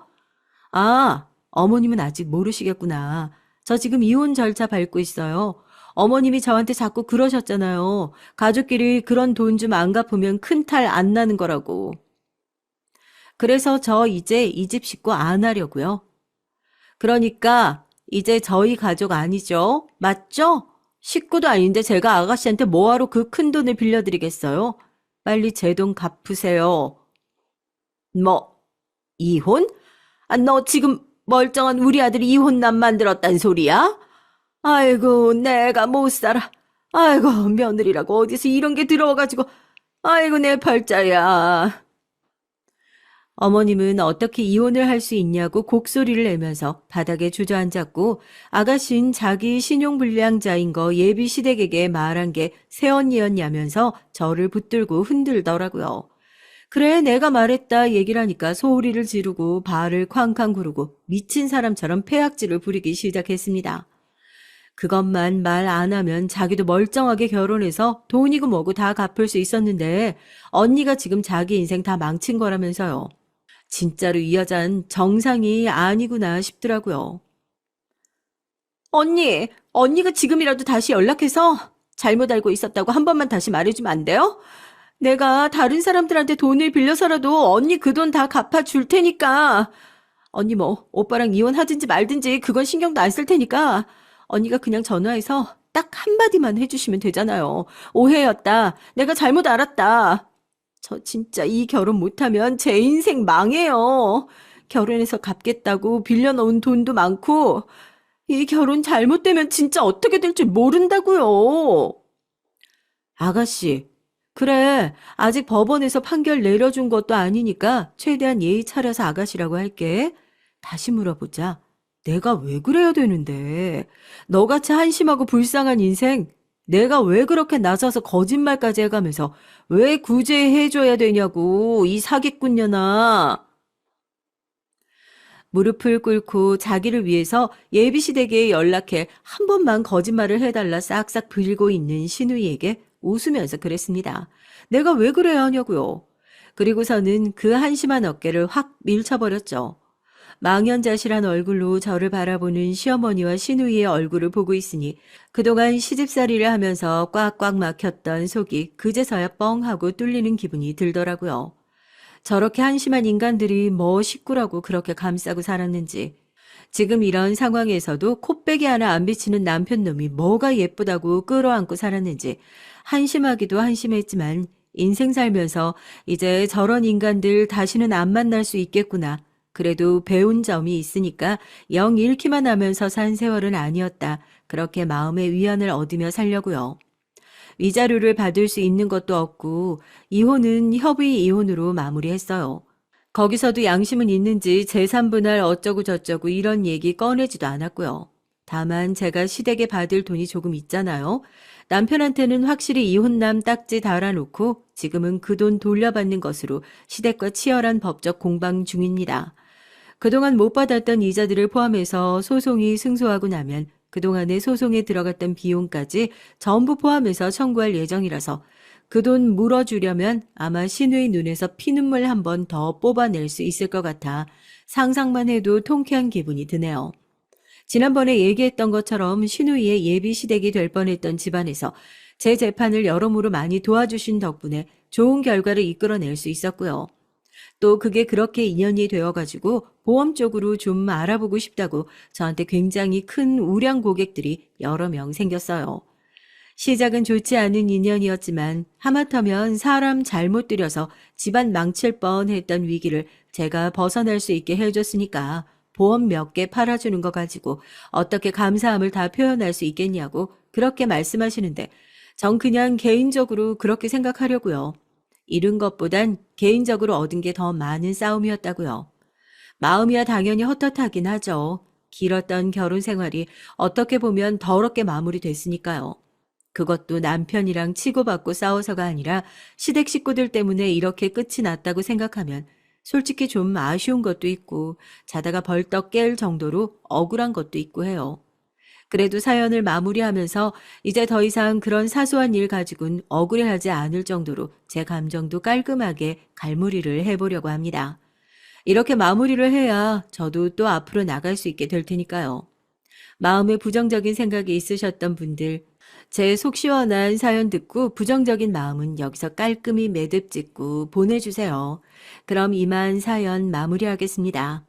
Speaker 1: 아, 어머님은 아직 모르시겠구나. 저 지금 이혼 절차 밟고 있어요. 어머님이 저한테 자꾸 그러셨잖아요. 가족끼리 그런 돈 좀 안 갚으면 큰 탈 안 나는 거라고. 그래서 저 이제 이 집 식구 안 하려고요. 그러니까 이제 저희 가족 아니죠? 맞죠? 식구도 아닌데 제가 아가씨한테 뭐하러 그 큰 돈을 빌려드리겠어요? 빨리 제 돈 갚으세요. 뭐, 이혼? 아, 너 지금 멀쩡한 우리 아들이 이혼남 만들었단 소리야? 아이고, 내가 못 살아. 아이고, 며느리라고 어디서 이런 게 들어와가지고. 아이고, 내 팔자야. 어머님은 어떻게 이혼을 할 수 있냐고 곡소리를 내면서 바닥에 주저앉았고 아가씨는 자기 신용불량자인 거 예비 시댁에게 말한 게 새언니였냐면서 저를 붙들고 흔들더라고요. 그래, 내가 말했다 얘기를 하니까 소리를 지르고 발을 쾅쾅 구르고 미친 사람처럼 패악질을 부리기 시작했습니다. 그것만 말 안 하면 자기도 멀쩡하게 결혼해서 돈이고 뭐고 다 갚을 수 있었는데 언니가 지금 자기 인생 다 망친 거라면서요. 진짜로 이 여자는 정상이 아니구나 싶더라고요. 언니가 지금이라도 다시 연락해서 잘못 알고 있었다고 한 번만 다시 말해주면 안 돼요? 내가 다른 사람들한테 돈을 빌려서라도 언니 그 돈 다 갚아줄 테니까. 언니 뭐 오빠랑 이혼하든지 말든지 그건 신경도 안 쓸 테니까 언니가 그냥 전화해서 딱 한마디만 해주시면 되잖아요. 오해였다. 내가 잘못 알았다. 저 진짜 이 결혼 못하면 제 인생 망해요. 결혼해서 갚겠다고 빌려놓은 돈도 많고 이 결혼 잘못되면 진짜 어떻게 될지 모른다고요. 아가씨, 그래. 아직 법원에서 판결 내려준 것도 아니니까 최대한 예의 차려서 아가씨라고 할게. 다시 물어보자. 내가 왜 그래야 되는데? 너같이 한심하고 불쌍한 인생, 내가 왜 그렇게 나서서 거짓말까지 해가면서 왜 구제해줘야 되냐고, 이 사기꾼년아. 무릎을 꿇고 자기를 위해서 예비시댁에 연락해 한 번만 거짓말을 해달라 싹싹 빌고 있는 신우이에게 웃으면서 그랬습니다. 내가 왜 그래야 하냐고요. 그리고서는 그 한심한 어깨를 확 밀쳐버렸죠. 망연자실한 얼굴로 저를 바라보는 시어머니와 신우이의 얼굴을 보고 있으니 그동안 시집살이를 하면서 꽉꽉 막혔던 속이 그제서야 뻥 하고 뚫리는 기분이 들더라고요. 저렇게 한심한 인간들이 뭐 식구라고 그렇게 감싸고 살았는지. 지금 이런 상황에서도 코빼기 하나 안 비치는 남편 놈이 뭐가 예쁘다고 끌어안고 살았는지 한심하기도 한심했지만 인생 살면서 이제 저런 인간들 다시는 안 만날 수 있겠구나. 그래도 배운 점이 있으니까 영 잃기만 하면서 산 세월은 아니었다. 그렇게 마음의 위안을 얻으며 살려고요. 위자료를 받을 수 있는 것도 없고 이혼은 협의 이혼으로 마무리했어요. 거기서도 양심은 있는지 재산분할 어쩌고 저쩌고 이런 얘기 꺼내지도 않았고요. 다만 제가 시댁에 받을 돈이 조금 있잖아요. 남편한테는 확실히 이혼남 딱지 달아놓고 지금은 그 돈 돌려받는 것으로 시댁과 치열한 법적 공방 중입니다. 그동안 못 받았던 이자들을 포함해서 소송이 승소하고 나면 그동안의 소송에 들어갔던 비용까지 전부 포함해서 청구할 예정이라서 그 돈 물어주려면 아마 신우의 눈에서 피눈물 한 번 더 뽑아낼 수 있을 것 같아 상상만 해도 통쾌한 기분이 드네요. 지난번에 얘기했던 것처럼 신우이의 예비 시댁이 될 뻔했던 집안에서 제 재판을 여러모로 많이 도와주신 덕분에 좋은 결과를 이끌어낼 수 있었고요. 또 그게 그렇게 인연이 되어가지고 보험 쪽으로 좀 알아보고 싶다고 저한테 굉장히 큰 우량 고객들이 여러 명 생겼어요. 시작은 좋지 않은 인연이었지만 하마터면 사람 잘못 들여서 집안 망칠 뻔했던 위기를 제가 벗어날 수 있게 해줬으니까 보험 몇 개 팔아주는 거 가지고 어떻게 감사함을 다 표현할 수 있겠냐고 그렇게 말씀하시는데 전 그냥 개인적으로 그렇게 생각하려고요. 잃은 것보단 개인적으로 얻은 게 더 많은 싸움이었다고요. 마음이야 당연히 헛헛하긴 하죠. 길었던 결혼 생활이 어떻게 보면 더럽게 마무리됐으니까요. 그것도 남편이랑 치고받고 싸워서가 아니라 시댁 식구들 때문에 이렇게 끝이 났다고 생각하면 솔직히 좀 아쉬운 것도 있고 자다가 벌떡 깰 정도로 억울한 것도 있고 해요. 그래도 사연을 마무리하면서 이제 더 이상 그런 사소한 일 가지고는 억울해하지 않을 정도로 제 감정도 깔끔하게 갈무리를 해보려고 합니다. 이렇게 마무리를 해야 저도 또 앞으로 나갈 수 있게 될 테니까요. 마음에 부정적인 생각이 있으셨던 분들, 제 속 시원한 사연 듣고 부정적인 마음은 여기서 깔끔히 매듭 짓고 보내주세요. 그럼 이만 사연 마무리하겠습니다.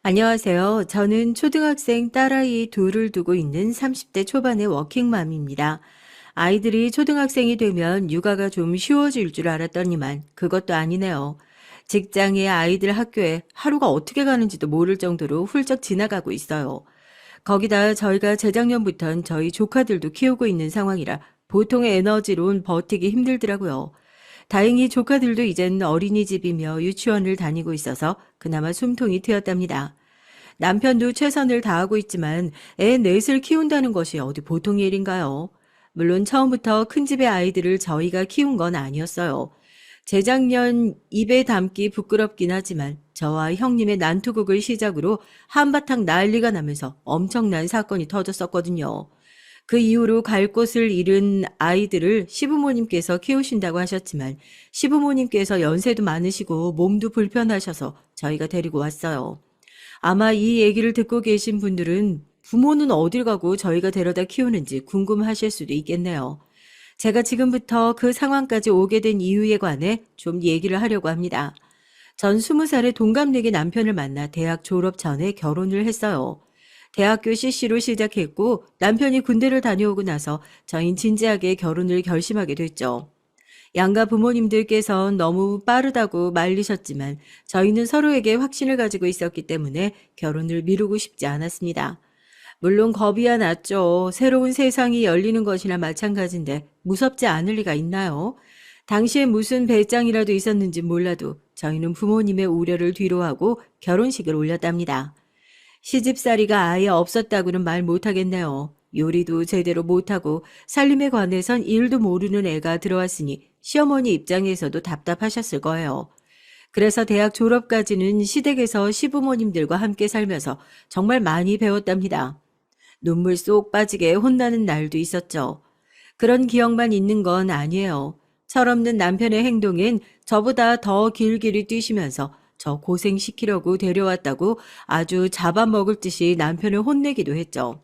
Speaker 1: 안녕하세요. 저는 초등학생 딸아이 둘을 두고 있는 30대 초반의 워킹맘입니다. 아이들이 초등학생이 되면 육아가 좀 쉬워질 줄 알았더니만 그것도 아니네요. 직장에 아이들 학교에 하루가 어떻게 가는지도 모를 정도로 훌쩍 지나가고 있어요. 거기다 저희가 재작년부턴 저희 조카들도 키우고 있는 상황이라 보통의 에너지론 버티기 힘들더라고요. 다행히 조카들도 이젠 어린이집이며 유치원을 다니고 있어서 그나마 숨통이 트였답니다. 남편도 최선을 다하고 있지만 애 넷을 키운다는 것이 어디 보통 일인가요? 물론 처음부터 큰 집의 아이들을 저희가 키운 건 아니었어요. 재작년 입에 담기 부끄럽긴 하지만 저와 형님의 난투극을 시작으로 한바탕 난리가 나면서 엄청난 사건이 터졌었거든요. 그 이후로 갈 곳을 잃은 아이들을 시부모님께서 키우신다고 하셨지만 시부모님께서 연세도 많으시고 몸도 불편하셔서 저희가 데리고 왔어요. 아마 이 얘기를 듣고 계신 분들은 부모는 어딜 가고 저희가 데려다 키우는지 궁금하실 수도 있겠네요. 제가 지금부터 그 상황까지 오게 된 이유에 관해 좀 얘기를 하려고 합니다. 전 20살의 동갑내기 남편을 만나 대학 졸업 전에 결혼을 했어요. 대학교 CC로 시작했고 남편이 군대를 다녀오고 나서 저흰 진지하게 결혼을 결심하게 됐죠. 양가 부모님들께선 너무 빠르다고 말리셨지만 저희는 서로에게 확신을 가지고 있었기 때문에 결혼을 미루고 싶지 않았습니다. 물론 겁이야 났죠. 새로운 세상이 열리는 것이나 마찬가지인데 무섭지 않을 리가 있나요? 당시에 무슨 배짱이라도 있었는지 몰라도 저희는 부모님의 우려를 뒤로하고 결혼식을 올렸답니다. 시집살이가 아예 없었다고는 말 못하겠네요. 요리도 제대로 못하고 살림에 관해선 일도 모르는 애가 들어왔으니 시어머니 입장에서도 답답하셨을 거예요. 그래서 대학 졸업까지는 시댁에서 시부모님들과 함께 살면서 정말 많이 배웠답니다. 눈물 쏙 빠지게 혼나는 날도 있었죠. 그런 기억만 있는 건 아니에요. 철없는 남편의 행동엔 저보다 더 길길이 뛰시면서 저 고생시키려고 데려왔다고 아주 잡아먹을 듯이 남편을 혼내기도 했죠.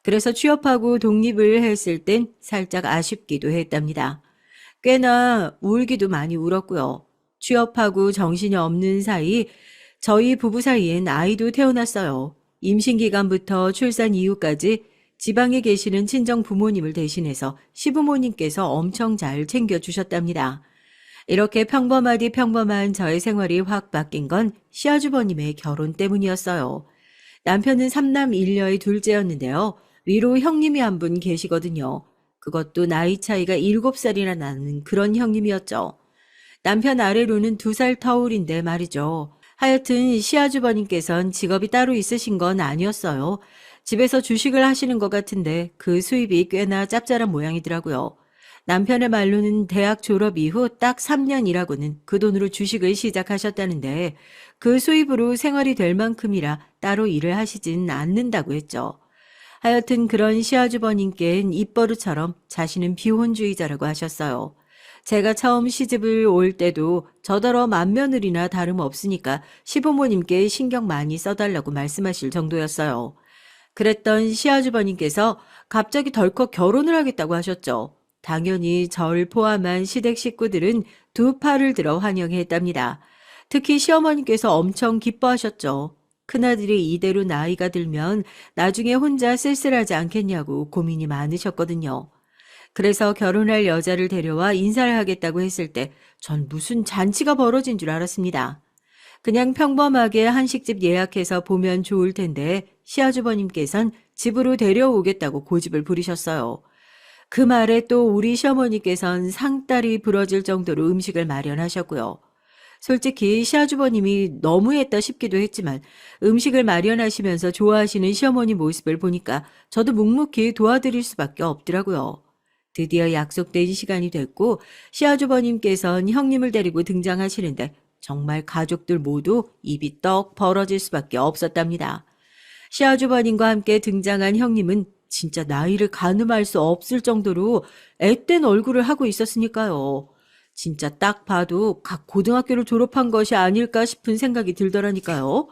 Speaker 1: 그래서 취업하고 독립을 했을 땐 살짝 아쉽기도 했답니다. 꽤나 울기도 많이 울었고요. 취업하고 정신이 없는 사이 저희 부부 사이엔 아이도 태어났어요. 임신 기간부터 출산 이후까지 지방에 계시는 친정 부모님을 대신해서 시부모님께서 엄청 잘 챙겨주셨답니다. 이렇게 평범하디 평범한 저의 생활이 확 바뀐 건 시아주버님의 결혼 때문이었어요. 남편은 삼남 일녀의 둘째였는데요. 위로 형님이 한 분 계시거든요. 그것도 나이 차이가 7살이나 나는 그런 형님이었죠. 남편 아래로는 2살 터울인데 말이죠. 하여튼 시아주버님께선 직업이 따로 있으신 건 아니었어요. 집에서 주식을 하시는 것 같은데 그 수입이 꽤나 짭짤한 모양이더라고요. 남편의 말로는 대학 졸업 이후 딱 3년 일하고는 그 돈으로 주식을 시작하셨다는데 그 수입으로 생활이 될 만큼이라 따로 일을 하시진 않는다고 했죠. 하여튼 그런 시아주버님께는 입버릇처럼 자신은 비혼주의자라고 하셨어요. 제가 처음 시집을 올 때도 저더러 맏며느리나 다름없으니까 시부모님께 신경 많이 써달라고 말씀하실 정도였어요. 그랬던 시아주버님께서 갑자기 덜컥 결혼을 하겠다고 하셨죠. 당연히 절 포함한 시댁 식구들은 두 팔을 들어 환영했답니다. 특히 시어머님께서 엄청 기뻐하셨죠. 큰아들이 이대로 나이가 들면 나중에 혼자 쓸쓸하지 않겠냐고 고민이 많으셨거든요. 그래서 결혼할 여자를 데려와 인사를 하겠다고 했을 때 전 무슨 잔치가 벌어진 줄 알았습니다. 그냥 평범하게 한식집 예약해서 보면 좋을 텐데 시아주버님께선 집으로 데려오겠다고 고집을 부리셨어요. 그 말에 또 우리 시어머니께선 상다리 부러질 정도로 음식을 마련하셨고요. 솔직히 시아주버님이 너무했다 싶기도 했지만 음식을 마련하시면서 좋아하시는 시어머니 모습을 보니까 저도 묵묵히 도와드릴 수밖에 없더라고요. 드디어 약속된 시간이 됐고 시아주버님께선 형님을 데리고 등장하시는데 정말 가족들 모두 입이 떡 벌어질 수밖에 없었답니다. 시아주버님과 함께 등장한 형님은 진짜 나이를 가늠할 수 없을 정도로 앳된 얼굴을 하고 있었으니까요. 진짜 딱 봐도 각 고등학교를 졸업한 것이 아닐까 싶은 생각이 들더라니까요.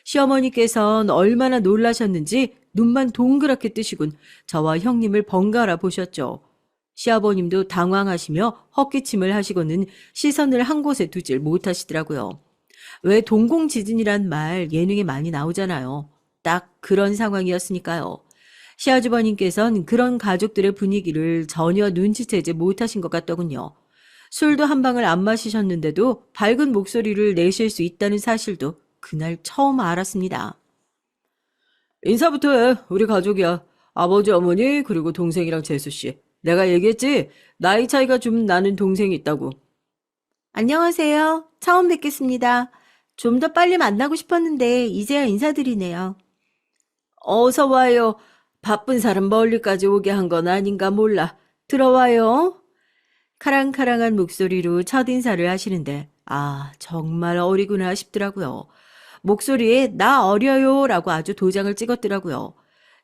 Speaker 1: 시어머니께선 얼마나 놀라셨는지 눈만 동그랗게 뜨시곤 저와 형님을 번갈아 보셨죠. 시아버님도 당황하시며 헛기침을 하시고는 시선을 한 곳에 두질 못하시더라고요. 왜 동공지진이란 말 예능에 많이 나오잖아요. 딱 그런 상황이었으니까요. 시아주버님께서는 그런 가족들의 분위기를 전혀 눈치채지 못하신 것 같더군요. 술도 한 방울 안 마시셨는데도 밝은 목소리를 내실 수 있다는 사실도 그날 처음 알았습니다. 인사부터 해. 우리 가족이야. 아버지, 어머니, 그리고 동생이랑 재수씨. 내가 얘기했지? 나이 차이가 좀 나는 동생이 있다고. 안녕하세요. 처음 뵙겠습니다. 좀 더 빨리 만나고 싶었는데 이제야 인사드리네요. 어서 와요. 바쁜 사람 멀리까지 오게 한 건 아닌가 몰라. 들어와요. 카랑카랑한 목소리로 첫인사를 하시는데 정말 어리구나 싶더라고요. 목소리에 나 어려요 라고 아주 도장을 찍었더라고요.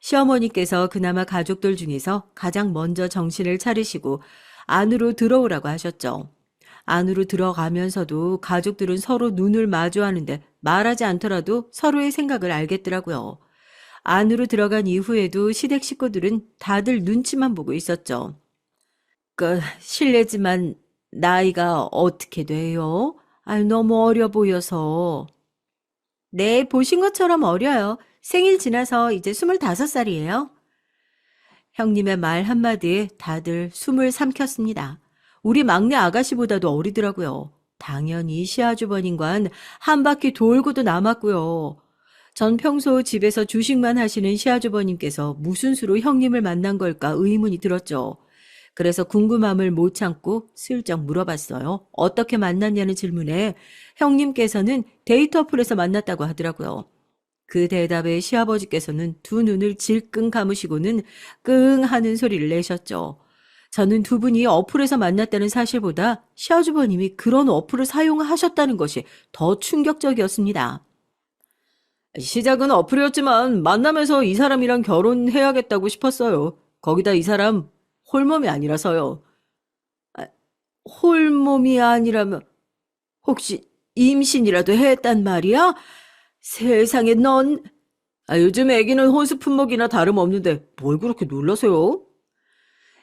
Speaker 1: 시어머니께서 그나마 가족들 중에서 가장 먼저 정신을 차리시고 안으로 들어오라고 하셨죠. 안으로 들어가면서도 가족들은 서로 눈을 마주하는데 말하지 않더라도 서로의 생각을 알겠더라고요. 안으로 들어간 이후에도 시댁 식구들은 다들 눈치만 보고 있었죠. 실례지만 나이가 어떻게 돼요? 너무 어려 보여서. 네, 보신 것처럼 어려요. 생일 지나서 이제 25살이에요. 형님의 말 한마디에 다들 숨을 삼켰습니다. 우리 막내 아가씨보다도 어리더라고요. 당연히 시아주버님과는 한 바퀴 돌고도 남았고요. 전 평소 집에서 주식만 하시는 시아주버님께서 무슨 수로 형님을 만난 걸까 의문이 들었죠. 그래서 궁금함을 못 참고 슬쩍 물어봤어요. 어떻게 만났냐는 질문에 형님께서는 데이트 어플에서 만났다고 하더라고요. 그 대답에 시아버지께서는 두 눈을 질끈 감으시고는 끙 하는 소리를 내셨죠. 저는 두 분이 어플에서 만났다는 사실보다 시아주버님이 그런 어플을 사용하셨다는 것이 더 충격적이었습니다. 시작은 어플이었지만 만나면서 이 사람이랑 결혼해야겠다고 싶었어요. 거기다 이 사람 홀몸이 아니라서요. 홀몸이 아니라면 혹시 임신이라도 했단 말이야? 세상에 넌... 요즘 애기는 혼수 품목이나 다름없는데 뭘 그렇게 놀라세요?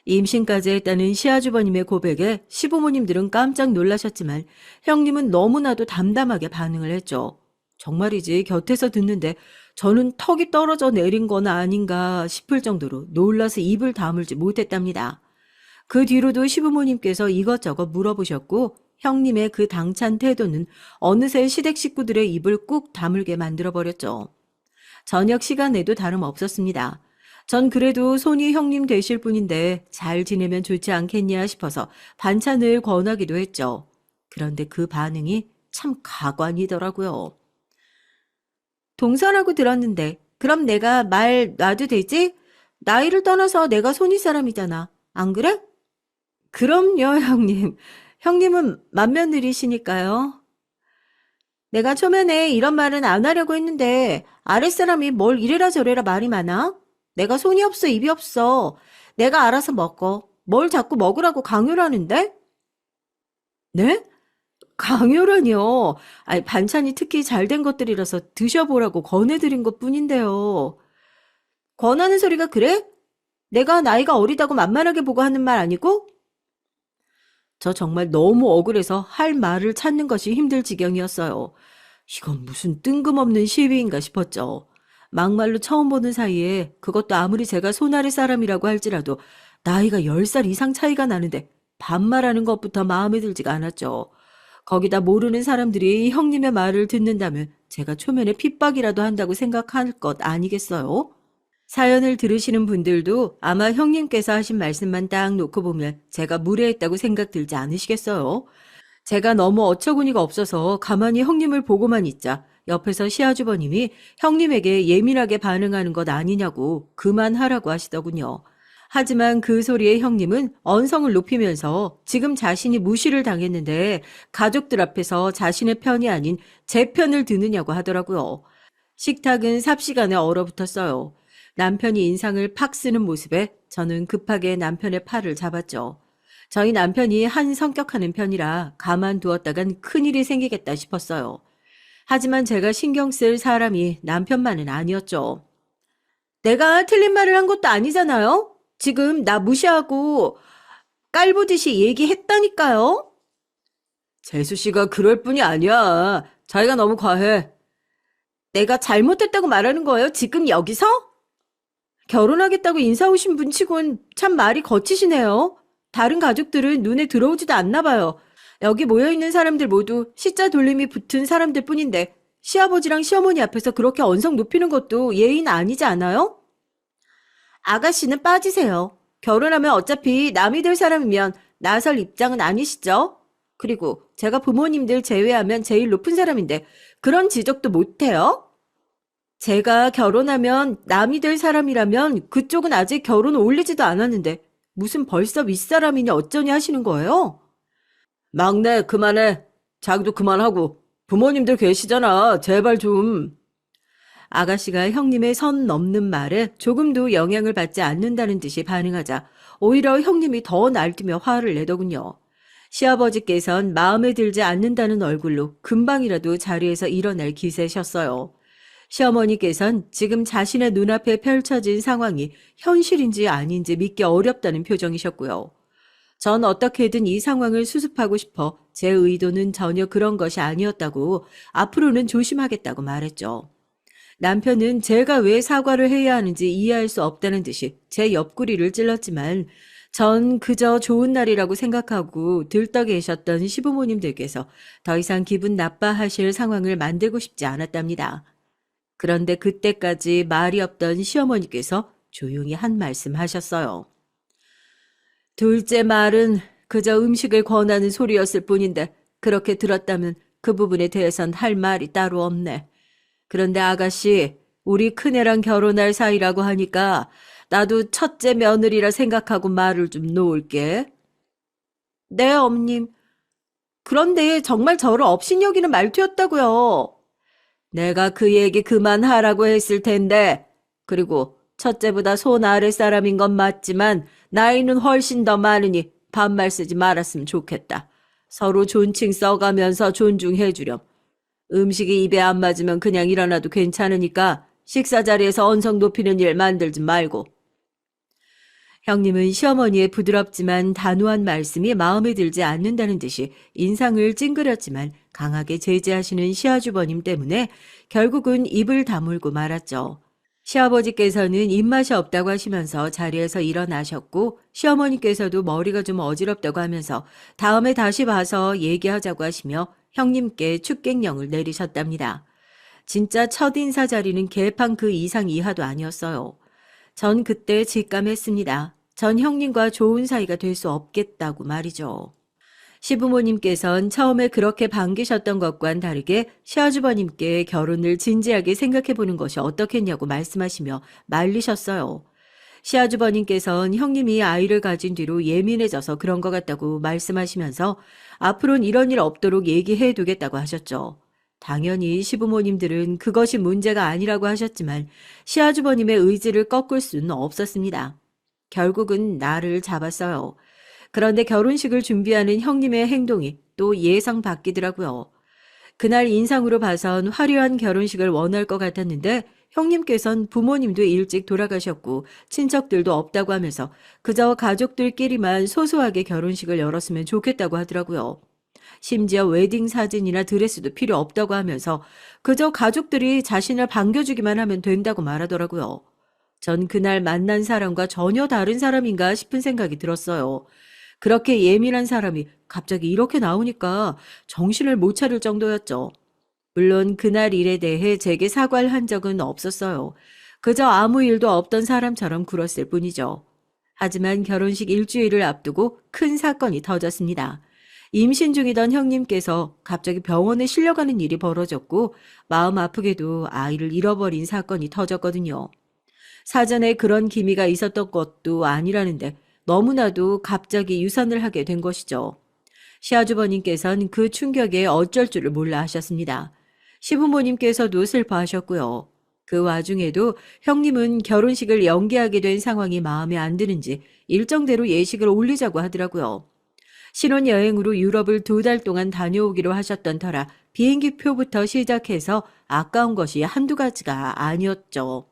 Speaker 1: 임신까지 했다는 시아주버님의 고백에 시부모님들은 깜짝 놀라셨지만 형님은 너무나도 담담하게 반응을 했죠. 정말이지 곁에서 듣는데 저는 턱이 떨어져 내린 건 아닌가 싶을 정도로 놀라서 입을 다물지 못했답니다. 그 뒤로도 시부모님께서 이것저것 물어보셨고 형님의 그 당찬 태도는 어느새 시댁 식구들의 입을 꾹 다물게 만들어버렸죠. 저녁 시간에도 다름없었습니다. 전 그래도 손이 형님 되실 분인데 잘 지내면 좋지 않겠냐 싶어서 반찬을 권하기도 했죠. 그런데 그 반응이 참 가관이더라고요. 동서라고 들었는데 그럼 내가 말 놔도 되지? 나이를 떠나서 내가 손이 사람이잖아. 안 그래? 그럼요, 형님. 형님은 맏며느리시니까요. 내가 초면에 이런 말은 안 하려고 했는데 아랫사람이 뭘 이래라 저래라 말이 많아? 내가 손이 없어 입이 없어. 내가 알아서 먹어. 뭘 자꾸 먹으라고 강요를 하는데? 네? 강요라니요. 아니 반찬이 특히 잘 된 것들이라서 드셔보라고 권해드린 것뿐인데요. 권하는 소리가 그래? 내가 나이가 어리다고 만만하게 보고 하는 말 아니고? 저 정말 너무 억울해서 할 말을 찾는 것이 힘들 지경이었어요. 이건 무슨 뜬금없는 시비인가 싶었죠. 막말로 처음 보는 사이에 그것도 아무리 제가 손아래 사람이라고 할지라도 나이가 10살 이상 차이가 나는데 반말하는 것부터 마음에 들지가 않았죠. 거기다 모르는 사람들이 형님의 말을 듣는다면 제가 초면에 핍박이라도 한다고 생각할 것 아니겠어요? 사연을 들으시는 분들도 아마 형님께서 하신 말씀만 딱 놓고 보면 제가 무례했다고 생각 들지 않으시겠어요? 제가 너무 어처구니가 없어서 가만히 형님을 보고만 있자 옆에서 시아주버님이 형님에게 예민하게 반응하는 것 아니냐고 그만하라고 하시더군요. 하지만 그 소리에 형님은 언성을 높이면서 지금 자신이 무시를 당했는데 가족들 앞에서 자신의 편이 아닌 제 편을 드느냐고 하더라고요. 식탁은 삽시간에 얼어붙었어요. 남편이 인상을 팍 쓰는 모습에 저는 급하게 남편의 팔을 잡았죠. 저희 남편이 한 성격하는 편이라 가만두었다간 큰일이 생기겠다 싶었어요. 하지만 제가 신경 쓸 사람이 남편만은 아니었죠. 내가 틀린 말을 한 것도 아니잖아요? 지금 나 무시하고 깔보듯이 얘기했다니까요? 재수 씨가 그럴 뿐이 아니야. 자기가 너무 과해. 내가 잘못했다고 말하는 거예요? 지금 여기서? 결혼하겠다고 인사 오신 분 치곤 참 말이 거치시네요. 다른 가족들은 눈에 들어오지도 않나 봐요. 여기 모여있는 사람들 모두 시자 돌림이 붙은 사람들 뿐인데 시아버지랑 시어머니 앞에서 그렇게 언성 높이는 것도 예의는 아니지 않아요? 아가씨는 빠지세요. 결혼하면 어차피 남이 될 사람이면 나설 입장은 아니시죠? 그리고 제가 부모님들 제외하면 제일 높은 사람인데 그런 지적도 못해요? 제가 결혼하면 남이 될 사람이라면 그쪽은 아직 결혼 올리지도 않았는데 무슨 벌써 윗사람이니 어쩌니 하시는 거예요? 막내 그만해. 자기도 그만하고. 부모님들 계시잖아. 제발 좀. 아가씨가 형님의 선 넘는 말에 조금도 영향을 받지 않는다는 듯이 반응하자 오히려 형님이 더 날뛰며 화를 내더군요. 시아버지께선 마음에 들지 않는다는 얼굴로 금방이라도 자리에서 일어날 기세셨어요. 시어머니께선 지금 자신의 눈앞에 펼쳐진 상황이 현실인지 아닌지 믿기 어렵다는 표정이셨고요. 전 어떻게든 이 상황을 수습하고 싶어 제 의도는 전혀 그런 것이 아니었다고 앞으로는 조심하겠다고 말했죠. 남편은 제가 왜 사과를 해야 하는지 이해할 수 없다는 듯이 제 옆구리를 찔렀지만 전 그저 좋은 날이라고 생각하고 들떠 계셨던 시부모님들께서 더 이상 기분 나빠하실 상황을 만들고 싶지 않았답니다. 그런데 그때까지 말이 없던 시어머니께서 조용히 한 말씀 하셨어요. 둘째 말은 그저 음식을 권하는 소리였을 뿐인데 그렇게 들었다면 그 부분에 대해선 할 말이 따로 없네. 그런데 아가씨, 우리 큰애랑 결혼할 사이라고 하니까 나도 첫째 며느리라 생각하고 말을 좀 놓을게. 네, 엄님. 그런데 정말 저를 업신여기는 말투였다고요. 내가 그 얘기 그만하라고 했을 텐데. 그리고 첫째보다 손 아래 사람인 건 맞지만 나이는 훨씬 더 많으니 반말 쓰지 말았으면 좋겠다. 서로 존칭 써가면서 존중해주렴. 음식이 입에 안 맞으면 그냥 일어나도 괜찮으니까 식사 자리에서 언성 높이는 일 만들지 말고. 형님은 시어머니의 부드럽지만 단호한 말씀이 마음에 들지 않는다는 듯이 인상을 찡그렸지만 강하게 제지하시는 시아주버님 때문에 결국은 입을 다물고 말았죠. 시아버지께서는 입맛이 없다고 하시면서 자리에서 일어나셨고 시어머니께서도 머리가 좀 어지럽다고 하면서 다음에 다시 봐서 얘기하자고 하시며 형님께 축객령을 내리셨답니다. 진짜 첫인사 자리는 개판 그 이상 이하도 아니었어요. 전 그때 직감했습니다. 전 형님과 좋은 사이가 될 수 없겠다고 말이죠. 시부모님께선 처음에 그렇게 반기셨던 것과는 다르게 시아주버님께 결혼을 진지하게 생각해보는 것이 어떻겠냐고 말씀하시며 말리셨어요. 시아주버님께선 형님이 아이를 가진 뒤로 예민해져서 그런 것 같다고 말씀하시면서 앞으로는 이런 일 없도록 얘기해두겠다고 하셨죠. 당연히 시부모님들은 그것이 문제가 아니라고 하셨지만 시아주버님의 의지를 꺾을 수는 없었습니다. 결국은 나를 잡았어요. 그런데 결혼식을 준비하는 형님의 행동이 또 예상 바뀌더라고요. 그날 인상으로 봐선 화려한 결혼식을 원할 것 같았는데 형님께선 부모님도 일찍 돌아가셨고 친척들도 없다고 하면서 그저 가족들끼리만 소소하게 결혼식을 열었으면 좋겠다고 하더라고요. 심지어 웨딩 사진이나 드레스도 필요 없다고 하면서 그저 가족들이 자신을 반겨주기만 하면 된다고 말하더라고요. 전 그날 만난 사람과 전혀 다른 사람인가 싶은 생각이 들었어요. 그렇게 예민한 사람이 갑자기 이렇게 나오니까 정신을 못 차릴 정도였죠. 물론 그날 일에 대해 제게 사과를 한 적은 없었어요. 그저 아무 일도 없던 사람처럼 굴었을 뿐이죠. 하지만 결혼식 일주일을 앞두고 큰 사건이 터졌습니다. 임신 중이던 형님께서 갑자기 병원에 실려가는 일이 벌어졌고 마음 아프게도 아이를 잃어버린 사건이 터졌거든요. 사전에 그런 기미가 있었던 것도 아니라는데 너무나도 갑자기 유산을 하게 된 것이죠. 시아주버님께서는 그 충격에 어쩔 줄을 몰라 하셨습니다. 시부모님께서도 슬퍼하셨고요. 그 와중에도 형님은 결혼식을 연기하게 된 상황이 마음에 안 드는지 일정대로 예식을 올리자고 하더라고요. 신혼여행으로 유럽을 2달 동안 다녀오기로 하셨던 터라 비행기 표부터 시작해서 아까운 것이 한두 가지가 아니었죠.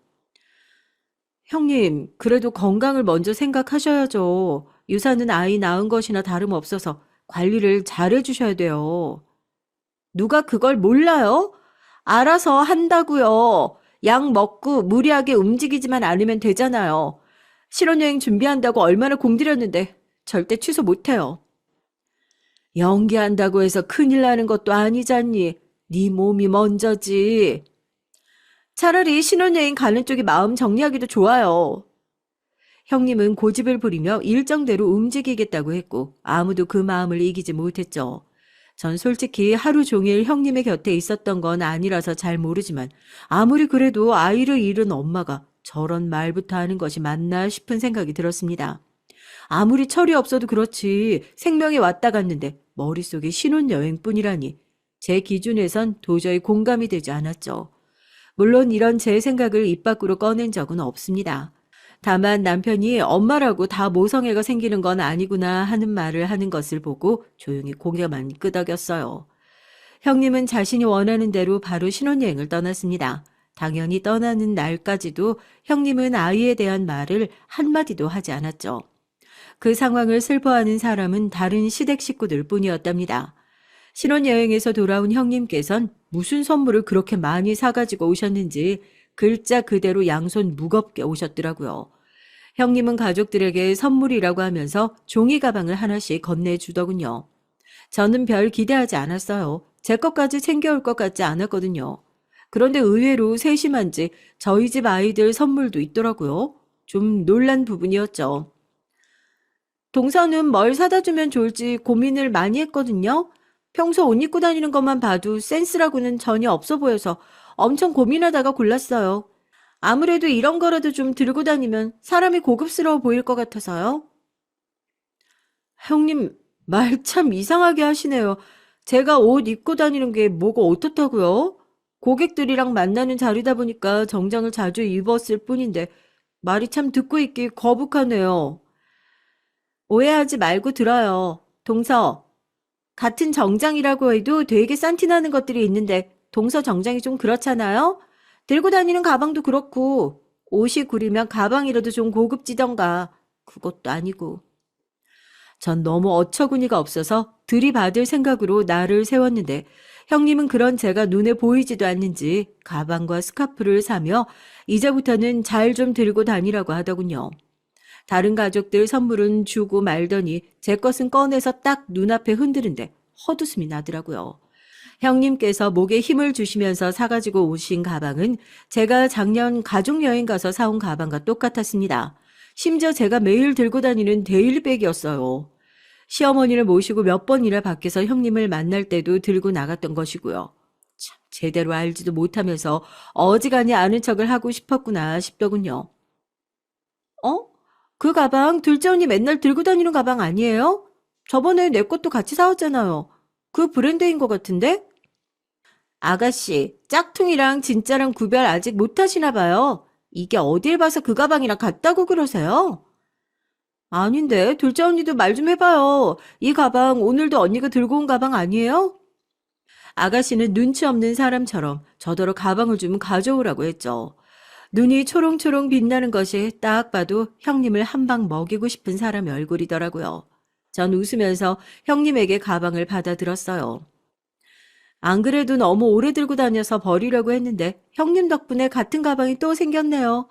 Speaker 1: 형님, 그래도 건강을 먼저 생각하셔야죠. 유산은 아이 낳은 것이나 다름없어서 관리를 잘 해주셔야 돼요. 누가 그걸 몰라요? 알아서 한다고요. 약 먹고 무리하게 움직이지만 않으면 되잖아요. 신혼여행 준비한다고 얼마나 공들였는데 절대 취소 못해요. 연기한다고 해서 큰일 나는 것도 아니잖니. 네 몸이 먼저지. 차라리 신혼여행 가는 쪽이 마음 정리하기도 좋아요. 형님은 고집을 부리며 일정대로 움직이겠다고 했고 아무도 그 마음을 이기지 못했죠. 전 솔직히 하루 종일 형님의 곁에 있었던 건 아니라서 잘 모르지만 아무리 그래도 아이를 잃은 엄마가 저런 말부터 하는 것이 맞나 싶은 생각이 들었습니다. 아무리 철이 없어도 그렇지 생명이 왔다 갔는데 머릿속에 신혼여행뿐이라니 제 기준에선 도저히 공감이 되지 않았죠. 물론 이런 제 생각을 입 밖으로 꺼낸 적은 없습니다. 다만 남편이 엄마라고 다 모성애가 생기는 건 아니구나 하는 말을 하는 것을 보고 조용히 고개만 끄덕였어요. 형님은 자신이 원하는 대로 바로 신혼여행을 떠났습니다. 당연히 떠나는 날까지도 형님은 아이에 대한 말을 한마디도 하지 않았죠. 그 상황을 슬퍼하는 사람은 다른 시댁 식구들 뿐이었답니다. 신혼여행에서 돌아온 형님께선 무슨 선물을 그렇게 많이 사가지고 오셨는지 글자 그대로 양손 무겁게 오셨더라고요. 형님은 가족들에게 선물이라고 하면서 종이 가방을 하나씩 건네주더군요. 저는 별 기대하지 않았어요. 제 것까지 챙겨올 것 같지 않았거든요. 그런데 의외로 세심한지 저희 집 아이들 선물도 있더라고요. 좀 놀란 부분이었죠. 동서는 뭘 사다 주면 좋을지 고민을 많이 했거든요. 평소 옷 입고 다니는 것만 봐도 센스라고는 전혀 없어 보여서 엄청 고민하다가 골랐어요. 아무래도 이런 거라도 좀 들고 다니면 사람이 고급스러워 보일 것 같아서요. 형님, 말 참 이상하게 하시네요. 제가 옷 입고 다니는 게 뭐가 어떻다고요? 고객들이랑 만나는 자리다 보니까 정장을 자주 입었을 뿐인데 말이 참 듣고 있기 거북하네요. 오해하지 말고 들어요. 동서, 같은 정장이라고 해도 되게 싼티나는 것들이 있는데 동서 정장이 좀 그렇잖아요? 들고 다니는 가방도 그렇고 옷이 구리면 가방이라도 좀 고급지던가. 그것도 아니고. 전 너무 어처구니가 없어서 들이받을 생각으로 나를 세웠는데 형님은 그런 제가 눈에 보이지도 않는지 가방과 스카프를 사며 이제부터는 잘 좀 들고 다니라고 하더군요. 다른 가족들 선물은 주고 말더니 제 것은 꺼내서 딱 눈앞에 흔드는데 헛웃음이 나더라고요. 형님께서 목에 힘을 주시면서 사가지고 오신 가방은 제가 작년 가족여행 가서 사온 가방과 똑같았습니다. 심지어 제가 매일 들고 다니는 데일리백이었어요. 시어머니를 모시고 몇 번이나 밖에서 형님을 만날 때도 들고 나갔던 것이고요. 참 제대로 알지도 못하면서 어지간히 아는 척을 하고 싶었구나 싶더군요. 어? 그 가방 둘째 언니 맨날 들고 다니는 가방 아니에요? 저번에 내 것도 같이 사왔잖아요. 그 브랜드인 것 같은데? 아가씨, 짝퉁이랑 진짜랑 구별 아직 못하시나 봐요. 이게 어딜 봐서 그 가방이랑 같다고 그러세요? 아닌데, 둘째 언니도 말 좀 해봐요. 이 가방 오늘도 언니가 들고 온 가방 아니에요? 아가씨는 눈치 없는 사람처럼 저더러 가방을 좀 가져오라고 했죠. 눈이 초롱초롱 빛나는 것이 딱 봐도 형님을 한 방 먹이고 싶은 사람의 얼굴이더라고요. 전 웃으면서 형님에게 가방을 받아들었어요. 안 그래도 너무 오래 들고 다녀서 버리려고 했는데 형님 덕분에 같은 가방이 또 생겼네요.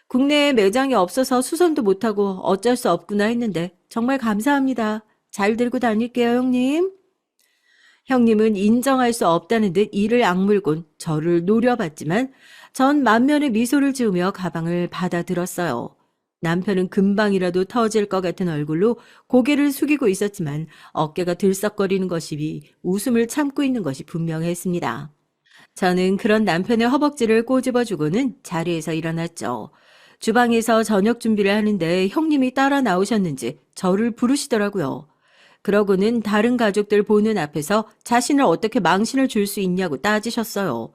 Speaker 1: 국내에 매장이 없어서 수선도 못하고 어쩔 수 없구나 했는데 정말 감사합니다. 잘 들고 다닐게요, 형님. 형님은 인정할 수 없다는 듯 이를 악물곤 저를 노려봤지만 전 만면에 미소를 지으며 가방을 받아들었어요. 남편은 금방이라도 터질 것 같은 얼굴로 고개를 숙이고 있었지만 어깨가 들썩거리는 것이 웃음을 참고 있는 것이 분명했습니다. 저는 그런 남편의 허벅지를 꼬집어주고는 자리에서 일어났죠. 주방에서 저녁 준비를 하는데 형님이 따라 나오셨는지 저를 부르시더라고요. 그러고는 다른 가족들 보는 앞에서 자신을 어떻게 망신을 줄 수 있냐고 따지셨어요.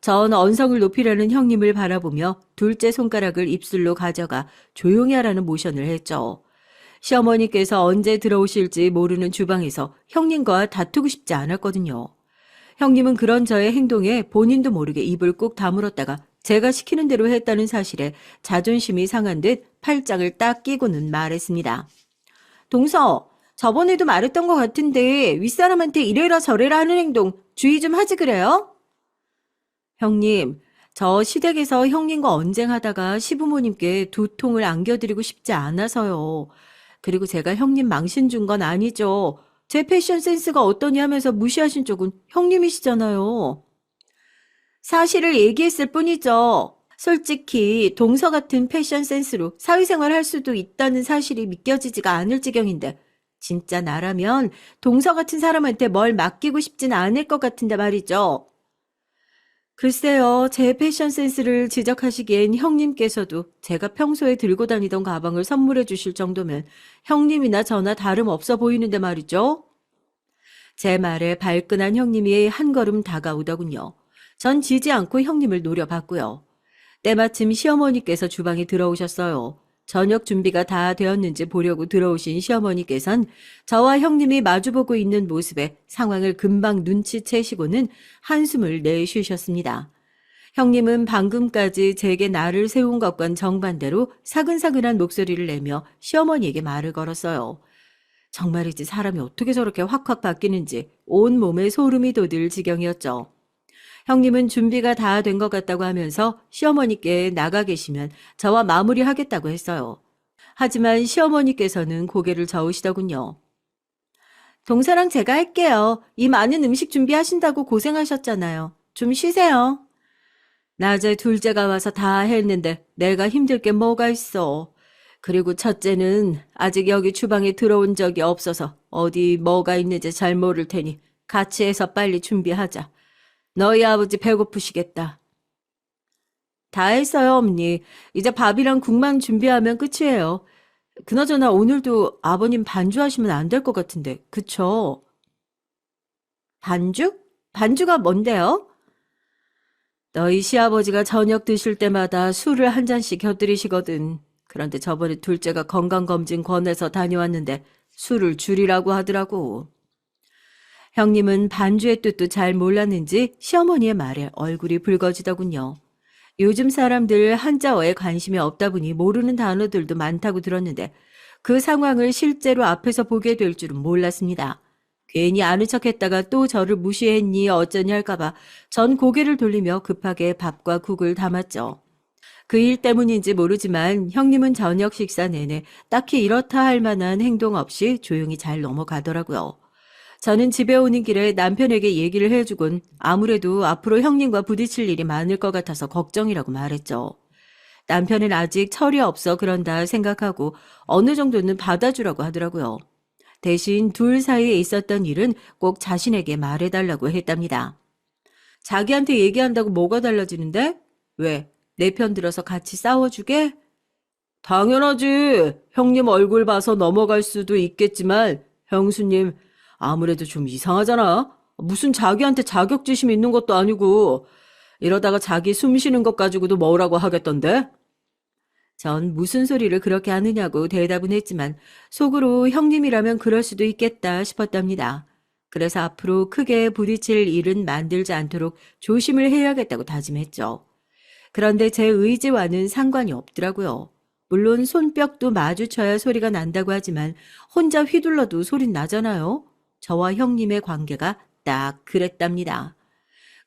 Speaker 1: 전 언성을 높이려는 형님을 바라보며 둘째 손가락을 입술로 가져가 조용히 하라는 모션을 했죠. 시어머니께서 언제 들어오실지 모르는 주방에서 형님과 다투고 싶지 않았거든요. 형님은 그런 저의 행동에 본인도 모르게 입을 꾹 다물었다가 제가 시키는 대로 했다는 사실에 자존심이 상한 듯 팔짱을 딱 끼고는 말했습니다. 동서, 저번에도 말했던 것 같은데 윗사람한테 이래라 저래라 하는 행동 주의 좀 하지 그래요? 형님, 저 시댁에서 형님과 언쟁하다가 시부모님께 두통을 안겨드리고 싶지 않아서요. 그리고 제가 형님 망신 준 건 아니죠. 제 패션 센스가 어떠니 하면서 무시하신 쪽은 형님이시잖아요. 사실을 얘기했을 뿐이죠. 솔직히 동서 같은 패션 센스로 사회생활 할 수도 있다는 사실이 믿겨지지가 않을 지경인데 진짜 나라면 동서 같은 사람한테 뭘 맡기고 싶진 않을 것 같은데 말이죠. 글쎄요, 제 패션 센스를 지적하시기엔 형님께서도 제가 평소에 들고 다니던 가방을 선물해 주실 정도면 형님이나 저나 다름없어 보이는데 말이죠. 제 말에 발끈한 형님이 한 걸음 다가오더군요. 전 지지 않고 형님을 노려봤고요. 때마침 시어머니께서 주방에 들어오셨어요. 저녁 준비가 다 되었는지 보려고 들어오신 시어머니께선 저와 형님이 마주보고 있는 모습에 상황을 금방 눈치채시고는 한숨을 내쉬셨습니다. 형님은 방금까지 제게 나를 세운 것과는 정반대로 사근사근한 목소리를 내며 시어머니에게 말을 걸었어요. 정말이지 사람이 어떻게 저렇게 확확 바뀌는지 온몸에 소름이 돋을 지경이었죠. 형님은 준비가 다 된 것 같다고 하면서 시어머니께 나가 계시면 저와 마무리하겠다고 했어요. 하지만 시어머니께서는 고개를 저으시더군요. 동서랑 제가 할게요. 이 많은 음식 준비하신다고 고생하셨잖아요. 좀 쉬세요. 낮에 둘째가 와서 다 했는데 내가 힘들 게 뭐가 있어. 그리고 첫째는 아직 여기 주방에 들어온 적이 없어서 어디 뭐가 있는지 잘 모를 테니 같이 해서 빨리 준비하자. 너희 아버지 배고프시겠다. 다 했어요, 어머니. 이제 밥이랑 국만 준비하면 끝이에요. 그나저나 오늘도 아버님 반주하시면 안 될 것 같은데, 그쵸? 반주? 반주가 뭔데요? 너희 시아버지가 저녁 드실 때마다 술을 한 잔씩 곁들이시거든. 그런데 저번에 둘째가 건강검진 권해서 다녀왔는데 술을 줄이라고 하더라고. 형님은 반주의 뜻도 잘 몰랐는지 시어머니의 말에 얼굴이 붉어지더군요. 요즘 사람들 한자어에 관심이 없다 보니 모르는 단어들도 많다고 들었는데 그 상황을 실제로 앞에서 보게 될 줄은 몰랐습니다. 괜히 아는 척했다가 또 저를 무시했니 어쩌니 할까봐 전 고개를 돌리며 급하게 밥과 국을 담았죠. 그 일 때문인지 모르지만 형님은 저녁 식사 내내 딱히 이렇다 할 만한 행동 없이 조용히 잘 넘어가더라고요. 저는 집에 오는 길에 남편에게 얘기를 해주곤 아무래도 앞으로 형님과 부딪힐 일이 많을 것 같아서 걱정이라고 말했죠. 남편은 아직 철이 없어 그런다 생각하고 어느 정도는 받아주라고 하더라고요. 대신 둘 사이에 있었던 일은 꼭 자신에게 말해달라고 했답니다. 자기한테 얘기한다고 뭐가 달라지는데? 왜? 내 편 들어서 같이 싸워주게? 당연하지. 형님 얼굴 봐서 넘어갈 수도 있겠지만 형수님 아무래도 좀 이상하잖아. 무슨 자기한테 자격지심 있는 것도 아니고 이러다가 자기 숨 쉬는 것 가지고도 뭐라고 하겠던데? 전 무슨 소리를 그렇게 하느냐고 대답은 했지만 속으로 형님이라면 그럴 수도 있겠다 싶었답니다. 그래서 앞으로 크게 부딪힐 일은 만들지 않도록 조심을 해야겠다고 다짐했죠. 그런데 제 의지와는 상관이 없더라고요. 물론 손뼉도 마주쳐야 소리가 난다고 하지만 혼자 휘둘러도 소린 나잖아요. 저와 형님의 관계가 딱 그랬답니다.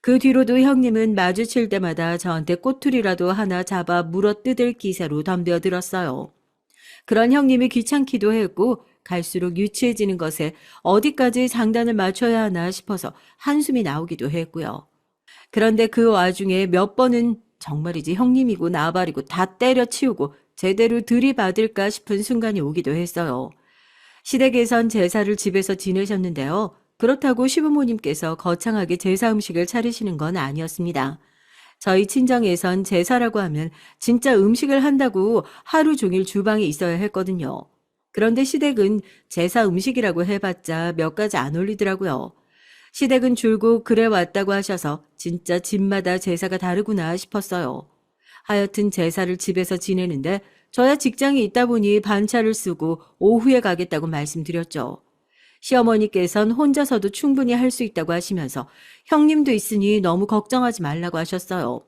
Speaker 1: 그 뒤로도 형님은 마주칠 때마다 저한테 꼬투리라도 하나 잡아 물어뜯을 기세로 덤벼들었어요. 그런 형님이 귀찮기도 했고 갈수록 유치해지는 것에 어디까지 장단을 맞춰야 하나 싶어서 한숨이 나오기도 했고요. 그런데 그 와중에 몇 번은 정말이지 형님이고 나발이고 다 때려치우고 제대로 들이받을까 싶은 순간이 오기도 했어요. 시댁에선 제사를 집에서 지내셨는데요. 그렇다고 시부모님께서 거창하게 제사 음식을 차리시는 건 아니었습니다. 저희 친정에선 제사라고 하면 진짜 음식을 한다고 하루 종일 주방에 있어야 했거든요. 그런데 시댁은 제사 음식이라고 해봤자 몇 가지 안 올리더라고요. 시댁은 줄곧 그래 왔다고 하셔서 진짜 집마다 제사가 다르구나 싶었어요. 하여튼 제사를 집에서 지내는데 저야 직장이 있다 보니 반차를 쓰고 오후에 가겠다고 말씀드렸죠. 시어머니께선 혼자서도 충분히 할 수 있다고 하시면서 형님도 있으니 너무 걱정하지 말라고 하셨어요.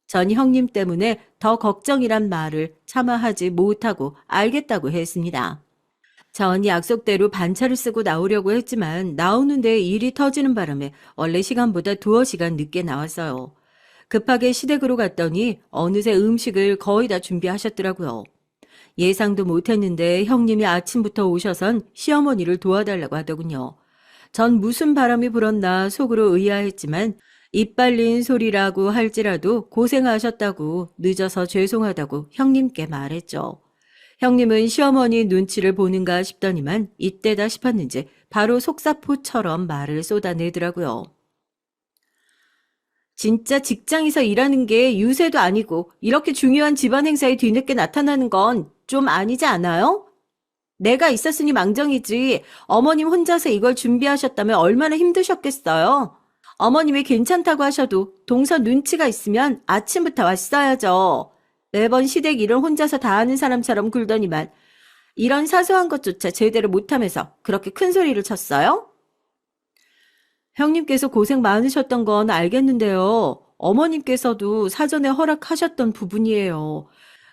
Speaker 1: 전 형님 때문에 더 걱정이란 말을 차마 하지 못하고 알겠다고 했습니다. 전 약속대로 반차를 쓰고 나오려고 했지만 나오는데 일이 터지는 바람에 원래 시간보다 두어 시간 늦게 나왔어요. 급하게 시댁으로 갔더니 어느새 음식을 거의 다 준비하셨더라고요. 예상도 못했는데 형님이 아침부터 오셔선 시어머니를 도와달라고 하더군요. 전 무슨 바람이 불었나 속으로 의아했지만 입 발린 소리라고 할지라도 고생하셨다고 늦어서 죄송하다고 형님께 말했죠. 형님은 시어머니 눈치를 보는가 싶더니만 이때다 싶었는지 바로 속사포처럼 말을 쏟아내더라고요. 진짜 직장에서 일하는 게 유세도 아니고 이렇게 중요한 집안 행사에 뒤늦게 나타나는 건 좀 아니지 않아요? 내가 있었으니 망정이지. 어머님 혼자서 이걸 준비하셨다면 얼마나 힘드셨겠어요? 어머님이 괜찮다고 하셔도 동서 눈치가 있으면 아침부터 왔어야죠. 매번 시댁 일을 혼자서 다 하는 사람처럼 굴더니만 이런 사소한 것조차 제대로 못하면서 그렇게 큰 소리를 쳤어요? 형님께서 고생 많으셨던 건 알겠는데요. 어머님께서도 사전에 허락하셨던 부분이에요.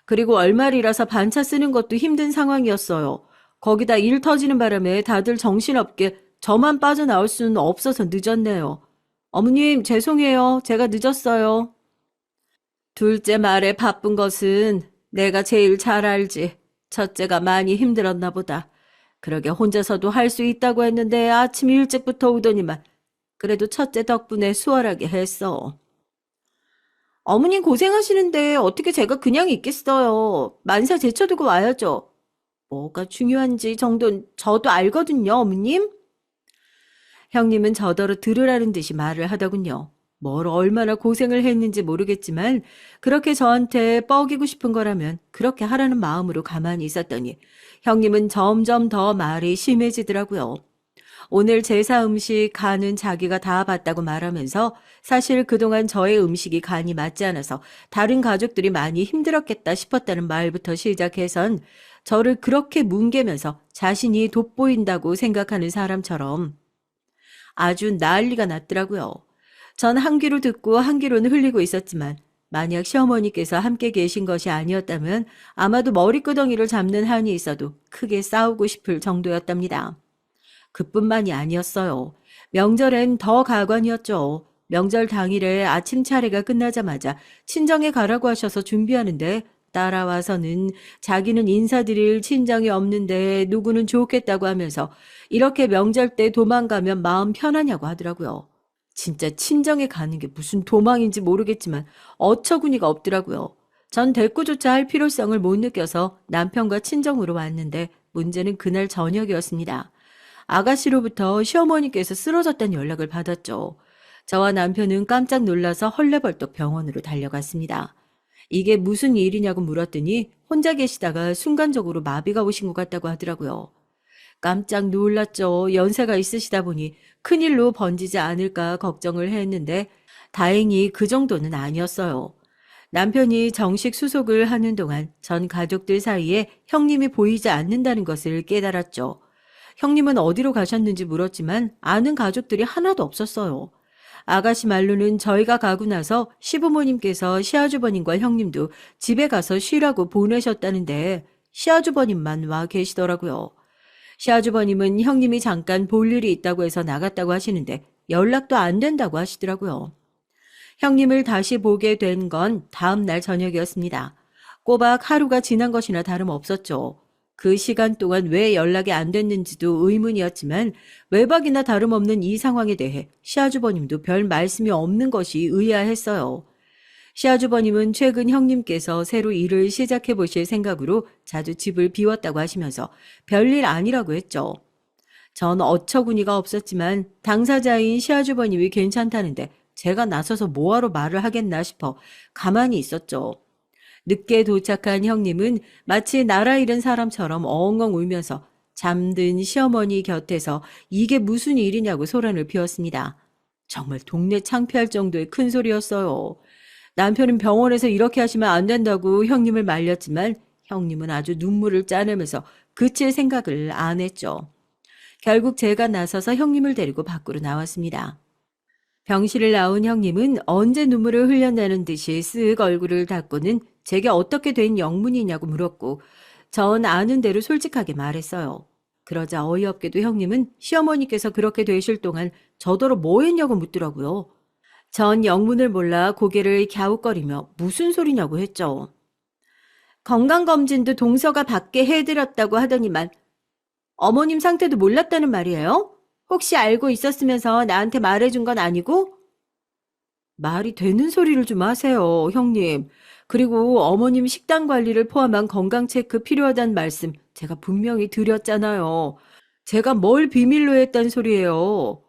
Speaker 1: 그리고 얼말이라서 반차 쓰는 것도 힘든 상황이었어요. 거기다 일 터지는 바람에 다들 정신없게 저만 빠져나올 수는 없어서 늦었네요. 어머님, 죄송해요. 제가 늦었어요. 둘째 말에 바쁜 것은 내가 제일 잘 알지. 첫째가 많이 힘들었나 보다. 그러게 혼자서도 할 수 있다고 했는데 아침 일찍부터 오더니만 그래도 첫째 덕분에 수월하게 했어. 어머님 고생하시는데 어떻게 제가 그냥 있겠어요. 만사 제쳐두고 와야죠. 뭐가 중요한지 정도는 저도 알거든요, 어머님. 형님은 저더러 들으라는 듯이 말을 하더군요. 뭘 얼마나 고생을 했는지 모르겠지만 그렇게 저한테 뻐기고 싶은 거라면 그렇게 하라는 마음으로 가만히 있었더니 형님은 점점 더 말이 심해지더라고요. 오늘 제사 음식 간은 자기가 다 봤다고 말하면서 사실 그동안 저의 음식이 간이 맞지 않아서 다른 가족들이 많이 힘들었겠다 싶었다는 말부터 시작해선 저를 그렇게 뭉개면서 자신이 돋보인다고 생각하는 사람처럼 아주 난리가 났더라고요. 전 한 귀로 듣고 한 귀로는 흘리고 있었지만 만약 시어머니께서 함께 계신 것이 아니었다면 아마도 머리끄덩이를 잡는 한이 있어도 크게 싸우고 싶을 정도였답니다. 그뿐만이 아니었어요. 명절엔 더 가관이었죠. 명절 당일에 아침 차례가 끝나자마자 친정에 가라고 하셔서 준비하는데 따라와서는 자기는 인사드릴 친정이 없는데 누구는 좋겠다고 하면서 이렇게 명절 때 도망가면 마음 편하냐고 하더라고요. 진짜 친정에 가는 게 무슨 도망인지 모르겠지만 어처구니가 없더라고요. 전 대꾸조차 할 필요성을 못 느껴서 남편과 친정으로 왔는데 문제는 그날 저녁이었습니다. 아가씨로부터 시어머니께서 쓰러졌다는 연락을 받았죠. 저와 남편은 깜짝 놀라서 헐레벌떡 병원으로 달려갔습니다. 이게 무슨 일이냐고 물었더니 혼자 계시다가 순간적으로 마비가 오신 것 같다고 하더라고요. 깜짝 놀랐죠. 연세가 있으시다 보니 큰일로 번지지 않을까 걱정을 했는데 다행히 그 정도는 아니었어요. 남편이 정식 수속을 하는 동안 전 가족들 사이에 형님이 보이지 않는다는 것을 깨달았죠. 형님은 어디로 가셨는지 물었지만 아는 가족들이 하나도 없었어요. 아가씨 말로는 저희가 가고 나서 시부모님께서 시아주버님과 형님도 집에 가서 쉬라고 보내셨다는데 시아주버님만 와 계시더라고요. 시아주버님은 형님이 잠깐 볼 일이 있다고 해서 나갔다고 하시는데 연락도 안 된다고 하시더라고요. 형님을 다시 보게 된 건 다음 날 저녁이었습니다. 꼬박 하루가 지난 것이나 다름없었죠. 그 시간 동안 왜 연락이 안 됐는지도 의문이었지만 외박이나 다름없는 이 상황에 대해 시아주버님도 별 말씀이 없는 것이 의아했어요. 시아주버님은 최근 형님께서 새로 일을 시작해 보실 생각으로 자주 집을 비웠다고 하시면서 별일 아니라고 했죠. 전 어처구니가 없었지만 당사자인 시아주버님이 괜찮다는데 제가 나서서 뭐하러 말을 하겠나 싶어 가만히 있었죠. 늦게 도착한 형님은 마치 나라 잃은 사람처럼 엉엉 울면서 잠든 시어머니 곁에서 이게 무슨 일이냐고 소란을 피웠습니다. 정말 동네 창피할 정도의 큰 소리였어요. 남편은 병원에서 이렇게 하시면 안 된다고 형님을 말렸지만 형님은 아주 눈물을 짜내면서 그칠 생각을 안 했죠. 결국 제가 나서서 형님을 데리고 밖으로 나왔습니다. 병실을 나온 형님은 언제 눈물을 흘렸다는 듯이 쓱 얼굴을 닦고는 제게 어떻게 된 영문이냐고 물었고 전 아는 대로 솔직하게 말했어요. 그러자 어이없게도 형님은 시어머니께서 그렇게 되실 동안 저더러 뭐 했냐고 묻더라고요. 전 영문을 몰라 고개를 갸웃거리며 무슨 소리냐고 했죠. 건강검진도 동서가 받게 해드렸다고 하더니만 어머님 상태도 몰랐다는 말이에요? 혹시 알고 있었으면서 나한테 말해준 건 아니고? 말이 되는 소리를 좀 하세요, 형님. 그리고 어머님 식단 관리를 포함한 건강 체크 필요하다는 말씀 제가 분명히 드렸잖아요. 제가 뭘 비밀로 했단 소리예요.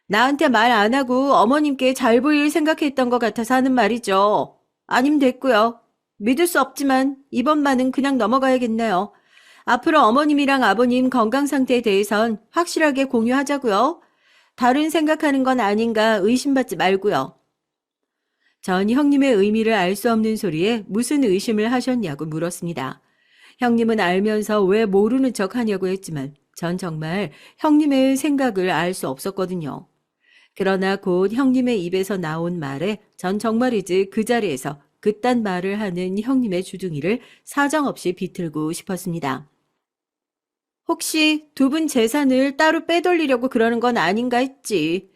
Speaker 1: 나한테 말 안 하고 어머님께 잘 보일 생각했던 것 같아서 하는 말이죠. 아님 됐고요. 믿을 수 없지만 이번만은 그냥 넘어가야겠네요. 앞으로 어머님이랑 아버님 건강 상태에 대해선 확실하게 공유하자고요. 다른 생각하는 건 아닌가 의심받지 말고요. 전 형님의 의미를 알 수 없는 소리에 무슨 의심을 하셨냐고 물었습니다. 형님은 알면서 왜 모르는 척 하냐고 했지만 전 정말 형님의 생각을 알 수 없었거든요. 그러나 곧 형님의 입에서 나온 말에 전 정말이지 그 자리에서 그딴 말을 하는 형님의 주둥이를 사정없이 비틀고 싶었습니다. 혹시 두 분 재산을 따로 빼돌리려고 그러는 건 아닌가 했지.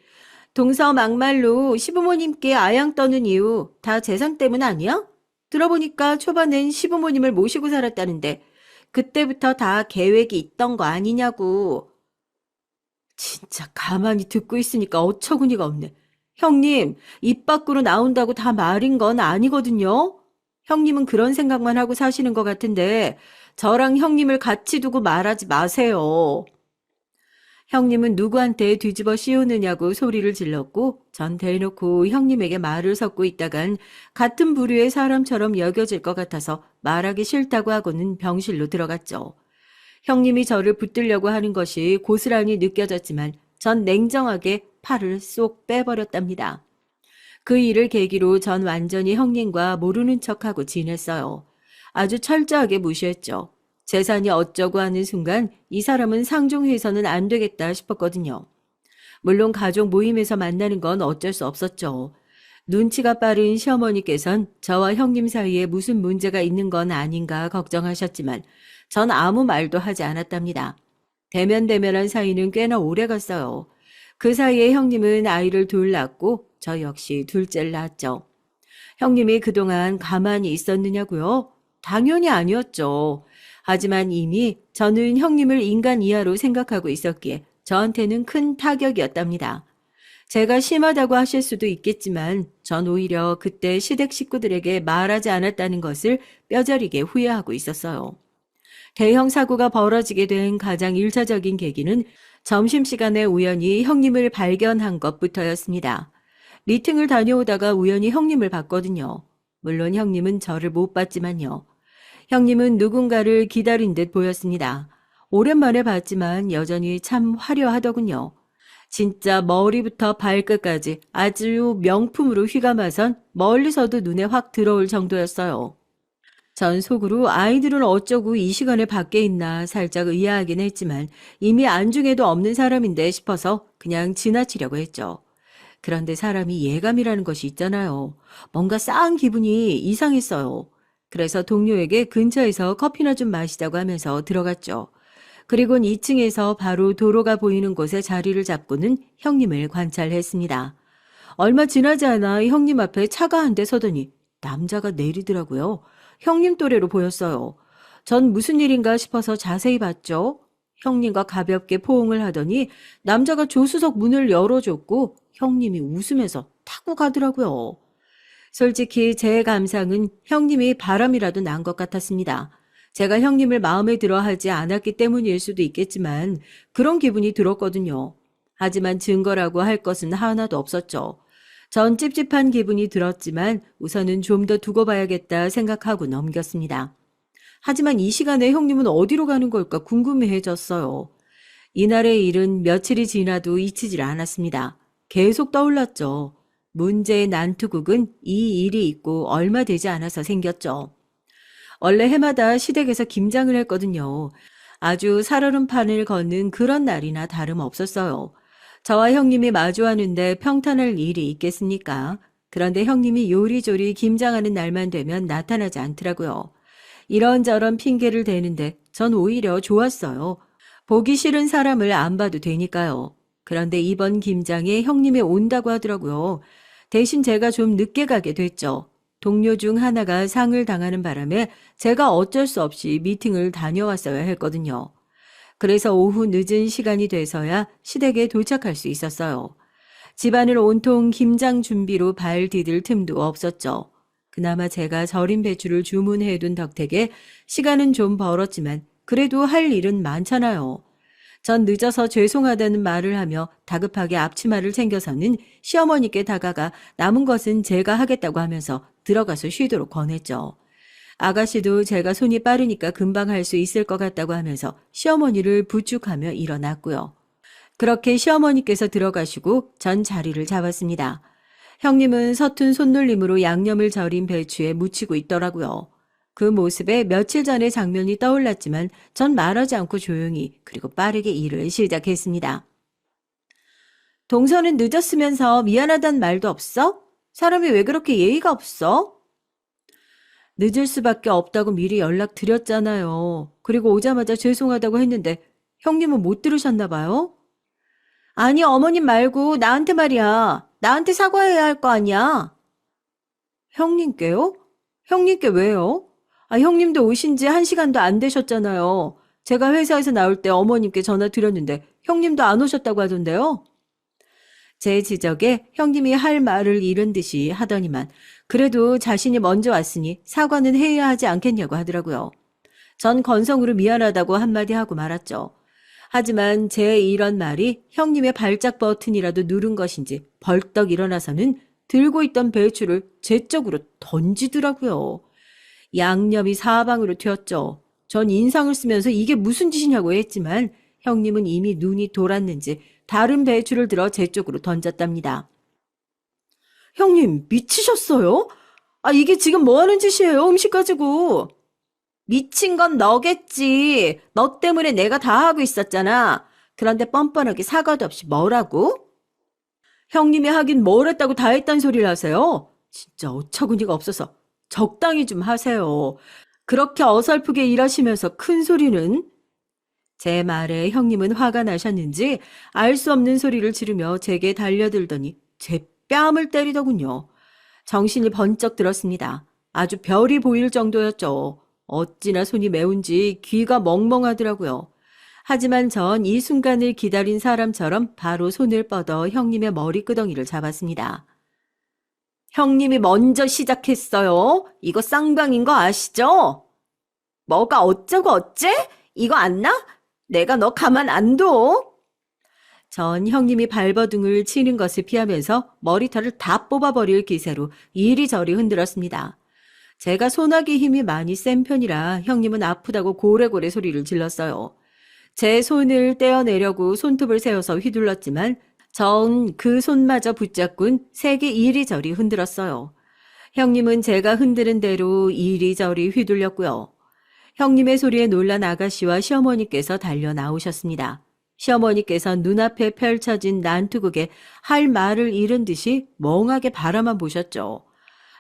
Speaker 1: 동서 막말로 시부모님께 아양 떠는 이유 다 재산 때문 아니야? 들어보니까 초반엔 시부모님을 모시고 살았다는데 그때부터 다 계획이 있던 거 아니냐고. 진짜 가만히 듣고 있으니까 어처구니가 없네. 형님, 입 밖으로 나온다고 다 말인 건 아니거든요. 형님은 그런 생각만 하고 사시는 것 같은데 저랑 형님을 같이 두고 말하지 마세요. 형님은 누구한테 뒤집어 씌우느냐고 소리를 질렀고 전 대놓고 형님에게 말을 섞고 있다간 같은 부류의 사람처럼 여겨질 것 같아서 말하기 싫다고 하고는 병실로 들어갔죠. 형님이 저를 붙들려고 하는 것이 고스란히 느껴졌지만 전 냉정하게 팔을 쏙 빼버렸답니다. 그 일을 계기로 전 완전히 형님과 모르는 척하고 지냈어요. 아주 철저하게 무시했죠. 재산이 어쩌고 하는 순간 이 사람은 상종해서는 안 되겠다 싶었거든요. 물론 가족 모임에서 만나는 건 어쩔 수 없었죠. 눈치가 빠른 시어머니께선 저와 형님 사이에 무슨 문제가 있는 건 아닌가 걱정하셨지만 전 아무 말도 하지 않았답니다. 대면대면한 사이는 꽤나 오래 갔어요. 그 사이에 형님은 아이를 둘 낳고 저 역시 둘째를 낳았죠. 형님이 그동안 가만히 있었느냐고요? 당연히 아니었죠. 하지만 이미 저는 형님을 인간 이하로 생각하고 있었기에 저한테는 큰 타격이었답니다. 제가 심하다고 하실 수도 있겠지만 전 오히려 그때 시댁 식구들에게 말하지 않았다는 것을 뼈저리게 후회하고 있었어요. 대형 사고가 벌어지게 된 가장 일차적인 계기는 점심시간에 우연히 형님을 발견한 것부터였습니다. 미팅을 다녀오다가 우연히 형님을 봤거든요. 물론 형님은 저를 못 봤지만요. 형님은 누군가를 기다린 듯 보였습니다. 오랜만에 봤지만 여전히 참 화려하더군요. 진짜 머리부터 발끝까지 아주 명품으로 휘감아선 멀리서도 눈에 확 들어올 정도였어요. 전 속으로 아이들은 어쩌고 이 시간에 밖에 있나 살짝 의아하긴 했지만 이미 안중에도 없는 사람인데 싶어서 그냥 지나치려고 했죠. 그런데 사람이 예감이라는 것이 있잖아요. 뭔가 싸한 기분이 이상했어요. 그래서 동료에게 근처에서 커피나 좀 마시자고 하면서 들어갔죠. 그리곤 2층에서 바로 도로가 보이는 곳에 자리를 잡고는 형님을 관찰했습니다. 얼마 지나지 않아 형님 앞에 차가 한 대 서더니 남자가 내리더라고요. 형님 또래로 보였어요. 전 무슨 일인가 싶어서 자세히 봤죠. 형님과 가볍게 포옹을 하더니 남자가 조수석 문을 열어줬고 형님이 웃으면서 타고 가더라고요. 솔직히 제 감상은 형님이 바람이라도 난 것 같았습니다. 제가 형님을 마음에 들어 하지 않았기 때문일 수도 있겠지만 그런 기분이 들었거든요. 하지만 증거라고 할 것은 하나도 없었죠. 전 찝찝한 기분이 들었지만 우선은 좀 더 두고 봐야겠다 생각하고 넘겼습니다. 하지만 이 시간에 형님은 어디로 가는 걸까 궁금해졌어요. 이날의 일은 며칠이 지나도 잊히질 않았습니다. 계속 떠올랐죠. 문제의 난투극은 이 일이 있고 얼마 되지 않아서 생겼죠. 원래 해마다 시댁에서 김장을 했거든요. 아주 살얼음 판을 걷는 그런 날이나 다름없었어요. 저와 형님이 마주하는데 평탄할 일이 있겠습니까? 그런데 형님이 요리조리 김장하는 날만 되면 나타나지 않더라고요. 이런저런 핑계를 대는데 전 오히려 좋았어요. 보기 싫은 사람을 안 봐도 되니까요. 그런데 이번 김장에 형님이 온다고 하더라고요. 대신 제가 좀 늦게 가게 됐죠. 동료 중 하나가 상을 당하는 바람에 제가 어쩔 수 없이 미팅을 다녀왔어야 했거든요. 그래서 오후 늦은 시간이 돼서야 시댁에 도착할 수 있었어요. 집안을 온통 김장 준비로 발 디딜 틈도 없었죠. 그나마 제가 절인 배추를 주문해둔 덕택에 시간은 좀 벌었지만 그래도 할 일은 많잖아요. 전 늦어서 죄송하다는 말을 하며 다급하게 앞치마를 챙겨서는 시어머니께 다가가 남은 것은 제가 하겠다고 하면서 들어가서 쉬도록 권했죠. 아가씨도 제가 손이 빠르니까 금방 할 수 있을 것 같다고 하면서 시어머니를 부축하며 일어났고요. 그렇게 시어머니께서 들어가시고 전 자리를 잡았습니다. 형님은 서툰 손놀림으로 양념을 절인 배추에 묻히고 있더라고요. 그 모습에 며칠 전의 장면이 떠올랐지만 전 말하지 않고 조용히 그리고 빠르게 일을 시작했습니다. 동서는 늦었으면서 미안하단 말도 없어? 사람이 왜 그렇게 예의가 없어? 늦을 수밖에 없다고 미리 연락드렸잖아요. 그리고 오자마자 죄송하다고 했는데 형님은 못 들으셨나 봐요? 아니 어머님 말고 나한테 말이야. 나한테 사과해야 할 거 아니야. 형님께요? 형님께 왜요? 형님도 오신 지 1시간도 안 되셨잖아요. 제가 회사에서 나올 때 어머님께 전화 드렸는데 형님도 안 오셨다고 하던데요. 제 지적에 형님이 할 말을 잃은 듯이 하더니만 그래도 자신이 먼저 왔으니 사과는 해야 하지 않겠냐고 하더라고요. 전 건성으로 미안하다고 한마디 하고 말았죠. 하지만 제 이런 말이 형님의 발작 버튼이라도 누른 것인지 벌떡 일어나서는 들고 있던 배추를 제 쪽으로 던지더라고요. 양념이 사방으로 튀었죠. 전 인상을 쓰면서 이게 무슨 짓이냐고 했지만 형님은 이미 눈이 돌았는지 다른 배추를 들어 제 쪽으로 던졌답니다. 형님 미치셨어요? 이게 지금 뭐 하는 짓이에요? 음식 가지고. 미친 건 너겠지. 너 때문에 내가 다 하고 있었잖아. 그런데 뻔뻔하게 사과도 없이 뭐라고? 형님이 하긴 뭘 했다고 다 했단 소리를 하세요? 진짜 어처구니가 없어서 적당히 좀 하세요. 그렇게 어설프게 일하시면서 큰 소리는? 제 말에 형님은 화가 나셨는지 알 수 없는 소리를 지르며 제게 달려들더니 제 뺨을 때리더군요. 정신이 번쩍 들었습니다. 아주 별이 보일 정도였죠. 어찌나 손이 매운지 귀가 멍멍하더라고요. 하지만 전 이 순간을 기다린 사람처럼 바로 손을 뻗어 형님의 머리끄덩이를 잡았습니다. 형님이 먼저 시작했어요. 이거 쌍방인 거 아시죠? 뭐가 어쩌고 어째? 이거 안 나? 내가 너 가만 안 둬. 전 형님이 발버둥을 치는 것을 피하면서 머리털을 다 뽑아버릴 기세로 이리저리 흔들었습니다. 제가 소나기 힘이 많이 센 편이라 형님은 아프다고 고래고래 소리를 질렀어요. 제 손을 떼어내려고 손톱을 세워서 휘둘렀지만 전 그 손마저 붙잡곤 세게 이리저리 흔들었어요. 형님은 제가 흔드는 대로 이리저리 휘둘렸고요. 형님의 소리에 놀란 아가씨와 시어머니께서 달려 나오셨습니다. 시어머니께서 눈앞에 펼쳐진 난투극에 할 말을 잃은 듯이 멍하게 바라만 보셨죠.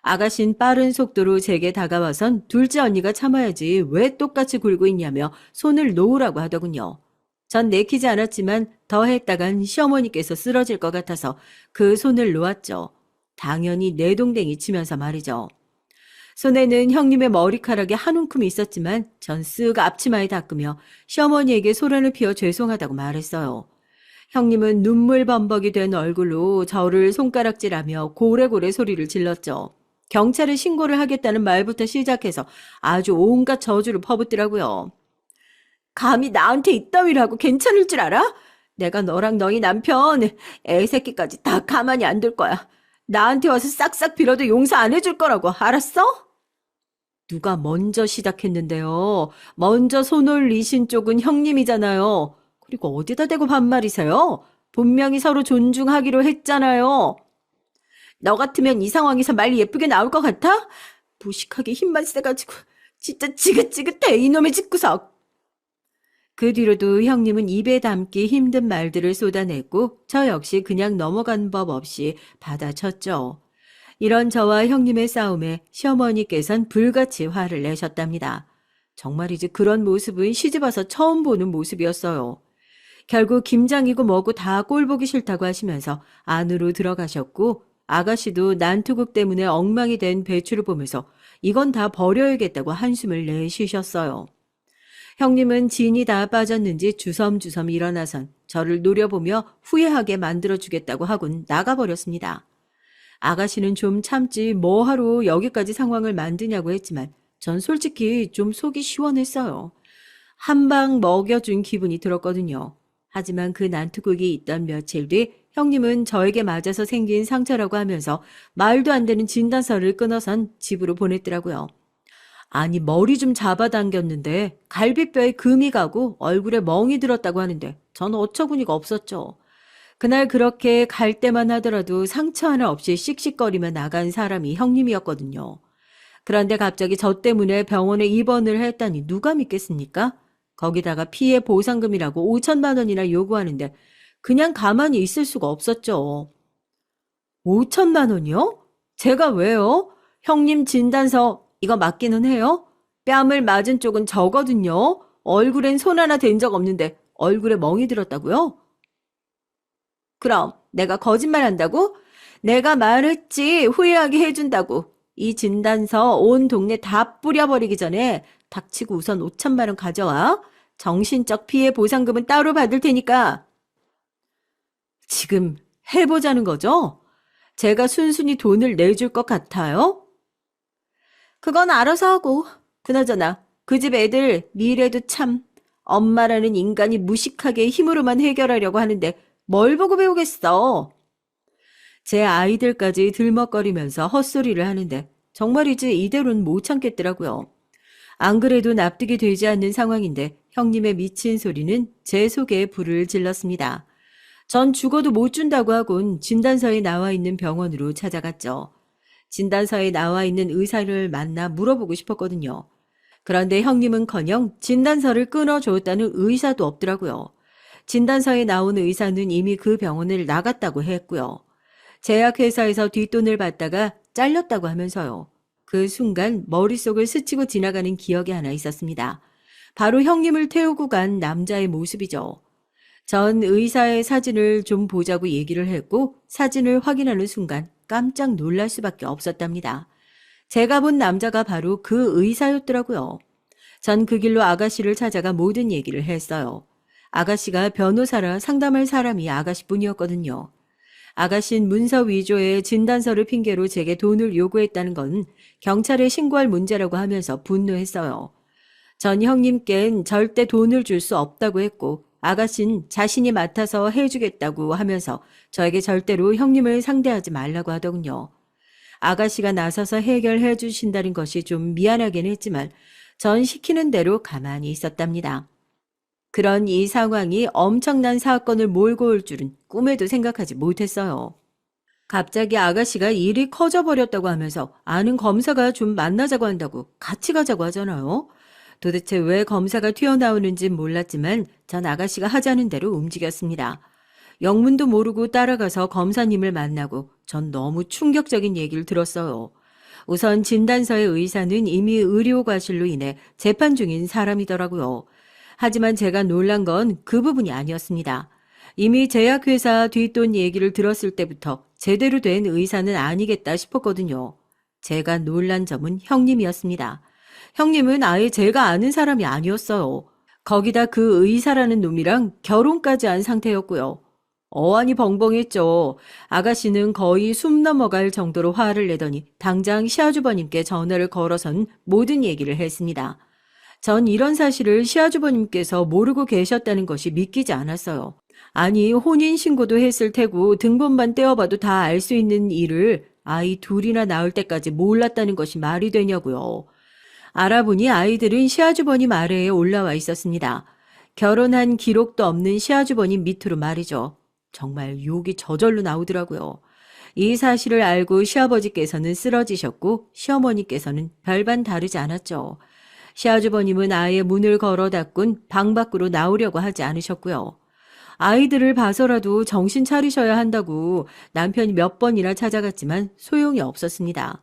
Speaker 1: 아가씨는 빠른 속도로 제게 다가와선 둘째 언니가 참아야지 왜 똑같이 굴고 있냐며 손을 놓으라고 하더군요. 전 내키지 않았지만 더 했다간 시어머니께서 쓰러질 것 같아서 그 손을 놓았죠. 당연히 내동댕이 치면서 말이죠. 손에는 형님의 머리카락에 한 움큼이 있었지만 전 쓱 앞치마에 닦으며 시어머니에게 소란을 피워 죄송하다고 말했어요. 형님은 눈물 범벅이 된 얼굴로 저를 손가락질하며 고래고래 소리를 질렀죠. 경찰에 신고를 하겠다는 말부터 시작해서 아주 온갖 저주를 퍼붓더라고요. 감히 나한테 이따위라고 괜찮을 줄 알아? 내가 너랑 너희 남편, 애 새끼까지 다 가만히 안 둘 거야. 나한테 와서 싹싹 빌어도 용서 안 해줄 거라고, 알았어? 누가 먼저 시작했는데요. 먼저 손 올리신 쪽은 형님이잖아요. 그리고 어디다 대고 반말이세요? 분명히 서로 존중하기로 했잖아요. 너 같으면 이 상황에서 말 예쁘게 나올 것 같아? 무식하게 힘만 세가지고 진짜 지긋지긋해 이놈의 집구석. 그 뒤로도 형님은 입에 담기 힘든 말들을 쏟아냈고 저 역시 그냥 넘어간 법 없이 받아쳤죠. 이런 저와 형님의 싸움에 시어머니께선 불같이 화를 내셨답니다. 정말이지 그런 모습은 시집와서 처음 보는 모습이었어요. 결국 김장이고 뭐고 다 꼴보기 싫다고 하시면서 안으로 들어가셨고 아가씨도 난투극 때문에 엉망이 된 배추를 보면서 이건 다 버려야겠다고 한숨을 내쉬셨어요. 형님은 진이 다 빠졌는지 주섬주섬 일어나선 저를 노려보며 후회하게 만들어주겠다고 하곤 나가버렸습니다. 아가씨는 좀 참지 뭐하러 여기까지 상황을 만드냐고 했지만 전 솔직히 좀 속이 시원했어요. 한 방 먹여준 기분이 들었거든요. 하지만 그 난투극이 있던 며칠 뒤 형님은 저에게 맞아서 생긴 상처라고 하면서 말도 안 되는 진단서를 끊어선 집으로 보냈더라고요. 아니 머리 좀 잡아당겼는데 갈비뼈에 금이 가고 얼굴에 멍이 들었다고 하는데 전 어처구니가 없었죠. 그날 그렇게 갈 때만 하더라도 상처 하나 없이 씩씩거리며 나간 사람이 형님이었거든요. 그런데 갑자기 저 때문에 병원에 입원을 했다니 누가 믿겠습니까? 거기다가 피해 보상금이라고 5천만 원이나 요구하는데 그냥 가만히 있을 수가 없었죠. 5천만 원이요? 제가 왜요? 형님 진단서 이거 맞기는 해요? 뺨을 맞은 쪽은 저거든요. 얼굴엔 손 하나 댄 적 없는데 얼굴에 멍이 들었다고요? 그럼 내가 거짓말한다고? 내가 말했지 후회하게 해준다고. 이 진단서 온 동네 다 뿌려버리기 전에 닥치고 우선 5천만 원 가져와. 정신적 피해 보상금은 따로 받을 테니까. 지금 해보자는 거죠? 제가 순순히 돈을 내줄 것 같아요? 그건 알아서 하고. 그나저나 그 집 애들 미래도 참 엄마라는 인간이 무식하게 힘으로만 해결하려고 하는데 뭘 보고 배우겠어. 제 아이들까지 들먹거리면서 헛소리를 하는데 정말이지 이대로는 못 참겠더라고요. 안 그래도 납득이 되지 않는 상황인데 형님의 미친 소리는 제 속에 불을 질렀습니다. 전 죽어도 못 준다고 하곤 진단서에 나와 있는 병원으로 찾아갔죠. 진단서에 나와 있는 의사를 만나 물어보고 싶었거든요. 그런데 형님은커녕 진단서를 끊어줬다는 의사도 없더라고요. 진단서에 나온 의사는 이미 그 병원을 나갔다고 했고요. 제약회사에서 뒷돈을 받다가 잘렸다고 하면서요. 그 순간 머릿속을 스치고 지나가는 기억이 하나 있었습니다. 바로 형님을 태우고 간 남자의 모습이죠. 전 의사의 사진을 좀 보자고 얘기를 했고 사진을 확인하는 순간 깜짝 놀랄 수밖에 없었답니다. 제가 본 남자가 바로 그 의사였더라고요. 전 그 길로 아가씨를 찾아가 모든 얘기를 했어요. 아가씨가 변호사라 상담할 사람이 아가씨뿐이었거든요. 아가씨는 문서 위조의 진단서를 핑계로 제게 돈을 요구했다는 건 경찰에 신고할 문제라고 하면서 분노했어요. 전 형님께는 절대 돈을 줄 수 없다고 했고 아가씨는 자신이 맡아서 해주겠다고 하면서 저에게 절대로 형님을 상대하지 말라고 하더군요. 아가씨가 나서서 해결해 주신다는 것이 좀 미안하긴 했지만 전 시키는 대로 가만히 있었답니다. 그런 이 상황이 엄청난 사건을 몰고 올 줄은 꿈에도 생각하지 못했어요. 갑자기 아가씨가 일이 커져버렸다고 하면서 아는 검사가 좀 만나자고 한다고 같이 가자고 하잖아요. 도대체 왜 검사가 튀어나오는지 몰랐지만 전 아가씨가 하자는 대로 움직였습니다. 영문도 모르고 따라가서 검사님을 만나고 전 너무 충격적인 얘기를 들었어요. 우선 진단서의 의사는 이미 의료과실로 인해 재판 중인 사람이더라고요. 하지만 제가 놀란 건 그 부분이 아니었습니다. 이미 제약회사 뒷돈 얘기를 들었을 때부터 제대로 된 의사는 아니겠다 싶었거든요. 제가 놀란 점은 형님이었습니다. 형님은 아예 제가 아는 사람이 아니었어요. 거기다 그 의사라는 놈이랑 결혼까지 한 상태였고요. 어안이 벙벙했죠. 아가씨는 거의 숨 넘어갈 정도로 화를 내더니 당장 시아주버님께 전화를 걸어선 모든 얘기를 했습니다. 전 이런 사실을 시아주버님께서 모르고 계셨다는 것이 믿기지 않았어요. 아니 혼인신고도 했을 테고 등본만 떼어봐도 다 알 수 있는 일을 아이 둘이나 낳을 때까지 몰랐다는 것이 말이 되냐고요. 알아보니 아이들은 시아주버님 아래에 올라와 있었습니다. 결혼한 기록도 없는 시아주버님 밑으로 말이죠. 정말 욕이 저절로 나오더라고요. 이 사실을 알고 시아버지께서는 쓰러지셨고 시어머니께서는 별반 다르지 않았죠. 시아주버님은 아예 문을 걸어 닫곤 방 밖으로 나오려고 하지 않으셨고요. 아이들을 봐서라도 정신 차리셔야 한다고 남편이 몇 번이나 찾아갔지만 소용이 없었습니다.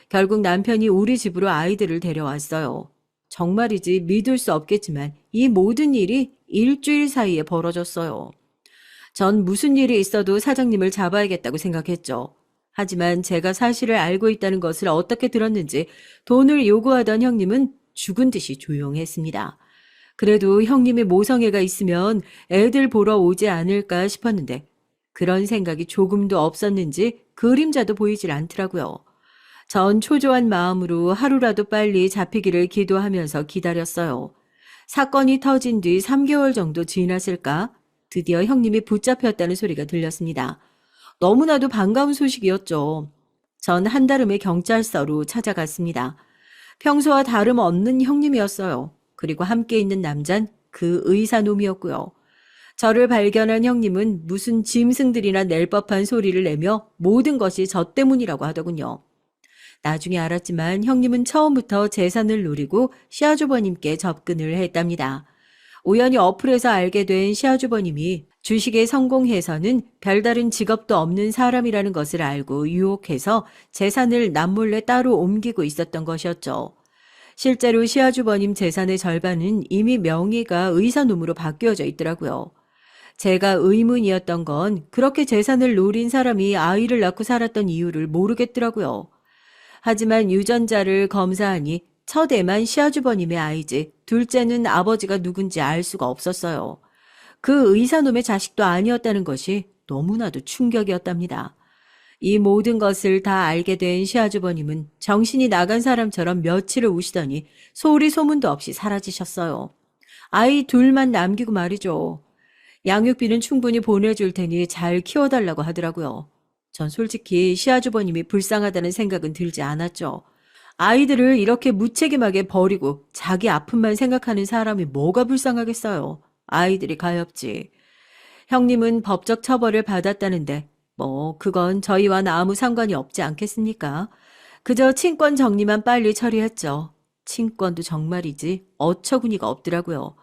Speaker 1: 결국 남편이 우리 집으로 아이들을 데려왔어요. 정말이지 믿을 수 없겠지만 이 모든 일이 일주일 사이에 벌어졌어요. 전 무슨 일이 있어도 사장님을 잡아야겠다고 생각했죠. 하지만 제가 사실을 알고 있다는 것을 어떻게 들었는지 돈을 요구하던 형님은 죽은 듯이 조용했습니다. 그래도 형님의 모성애가 있으면 애들 보러 오지 않을까 싶었는데 그런 생각이 조금도 없었는지 그림자도 보이질 않더라고요. 전 초조한 마음으로 하루라도 빨리 잡히기를 기도하면서 기다렸어요. 사건이 터진 뒤 3개월 정도 지났을까? 드디어 형님이 붙잡혔다는 소리가 들렸습니다. 너무나도 반가운 소식이었죠. 전 한달음에 경찰서로 찾아갔습니다. 평소와 다름없는 형님이었어요. 그리고 함께 있는 남잔 그 의사놈이었고요. 저를 발견한 형님은 무슨 짐승들이나 낼 법한 소리를 내며 모든 것이 저 때문이라고 하더군요. 나중에 알았지만 형님은 처음부터 재산을 노리고 시아주버님께 접근을 했답니다. 우연히 어플에서 알게 된 시아주버님이 주식에 성공해서는 별다른 직업도 없는 사람이라는 것을 알고 유혹해서 재산을 남몰래 따로 옮기고 있었던 것이었죠. 실제로 시아주버님 재산의 절반은 이미 명의가 의사놈으로 바뀌어져 있더라고요. 제가 의문이었던 건 그렇게 재산을 노린 사람이 아이를 낳고 살았던 이유를 모르겠더라고요. 하지만 유전자를 검사하니 첫 애만 시아주버님의 아이지 둘째는 아버지가 누군지 알 수가 없었어요. 그 의사놈의 자식도 아니었다는 것이 너무나도 충격이었답니다. 이 모든 것을 다 알게 된 시아주버님은 정신이 나간 사람처럼 며칠을 우시더니 소리 소문도 없이 사라지셨어요. 아이 둘만 남기고 말이죠. 양육비는 충분히 보내줄 테니 잘 키워달라고 하더라고요. 전 솔직히 시아주버님이 불쌍하다는 생각은 들지 않았죠. 아이들을 이렇게 무책임하게 버리고 자기 아픔만 생각하는 사람이 뭐가 불쌍하겠어요. 아이들이 가엾지. 형님은 법적 처벌을 받았다는데 그건 저희와는 아무 상관이 없지 않겠습니까? 그저 친권 정리만 빨리 처리했죠. 친권도 정말이지 어처구니가 없더라고요.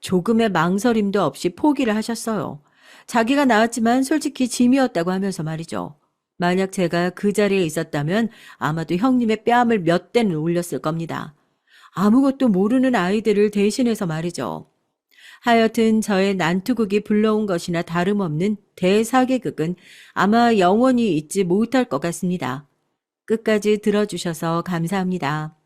Speaker 1: 조금의 망설임도 없이 포기를 하셨어요. 자기가 낳았지만 솔직히 짐이었다고 하면서 말이죠. 만약 제가 그 자리에 있었다면 아마도 형님의 뺨을 몇 대는 올렸을 겁니다. 아무것도 모르는 아이들을 대신해서 말이죠. 하여튼 저의 난투극이 불러온 것이나 다름없는 대사계극은 아마 영원히 잊지 못할 것 같습니다. 끝까지 들어주셔서 감사합니다.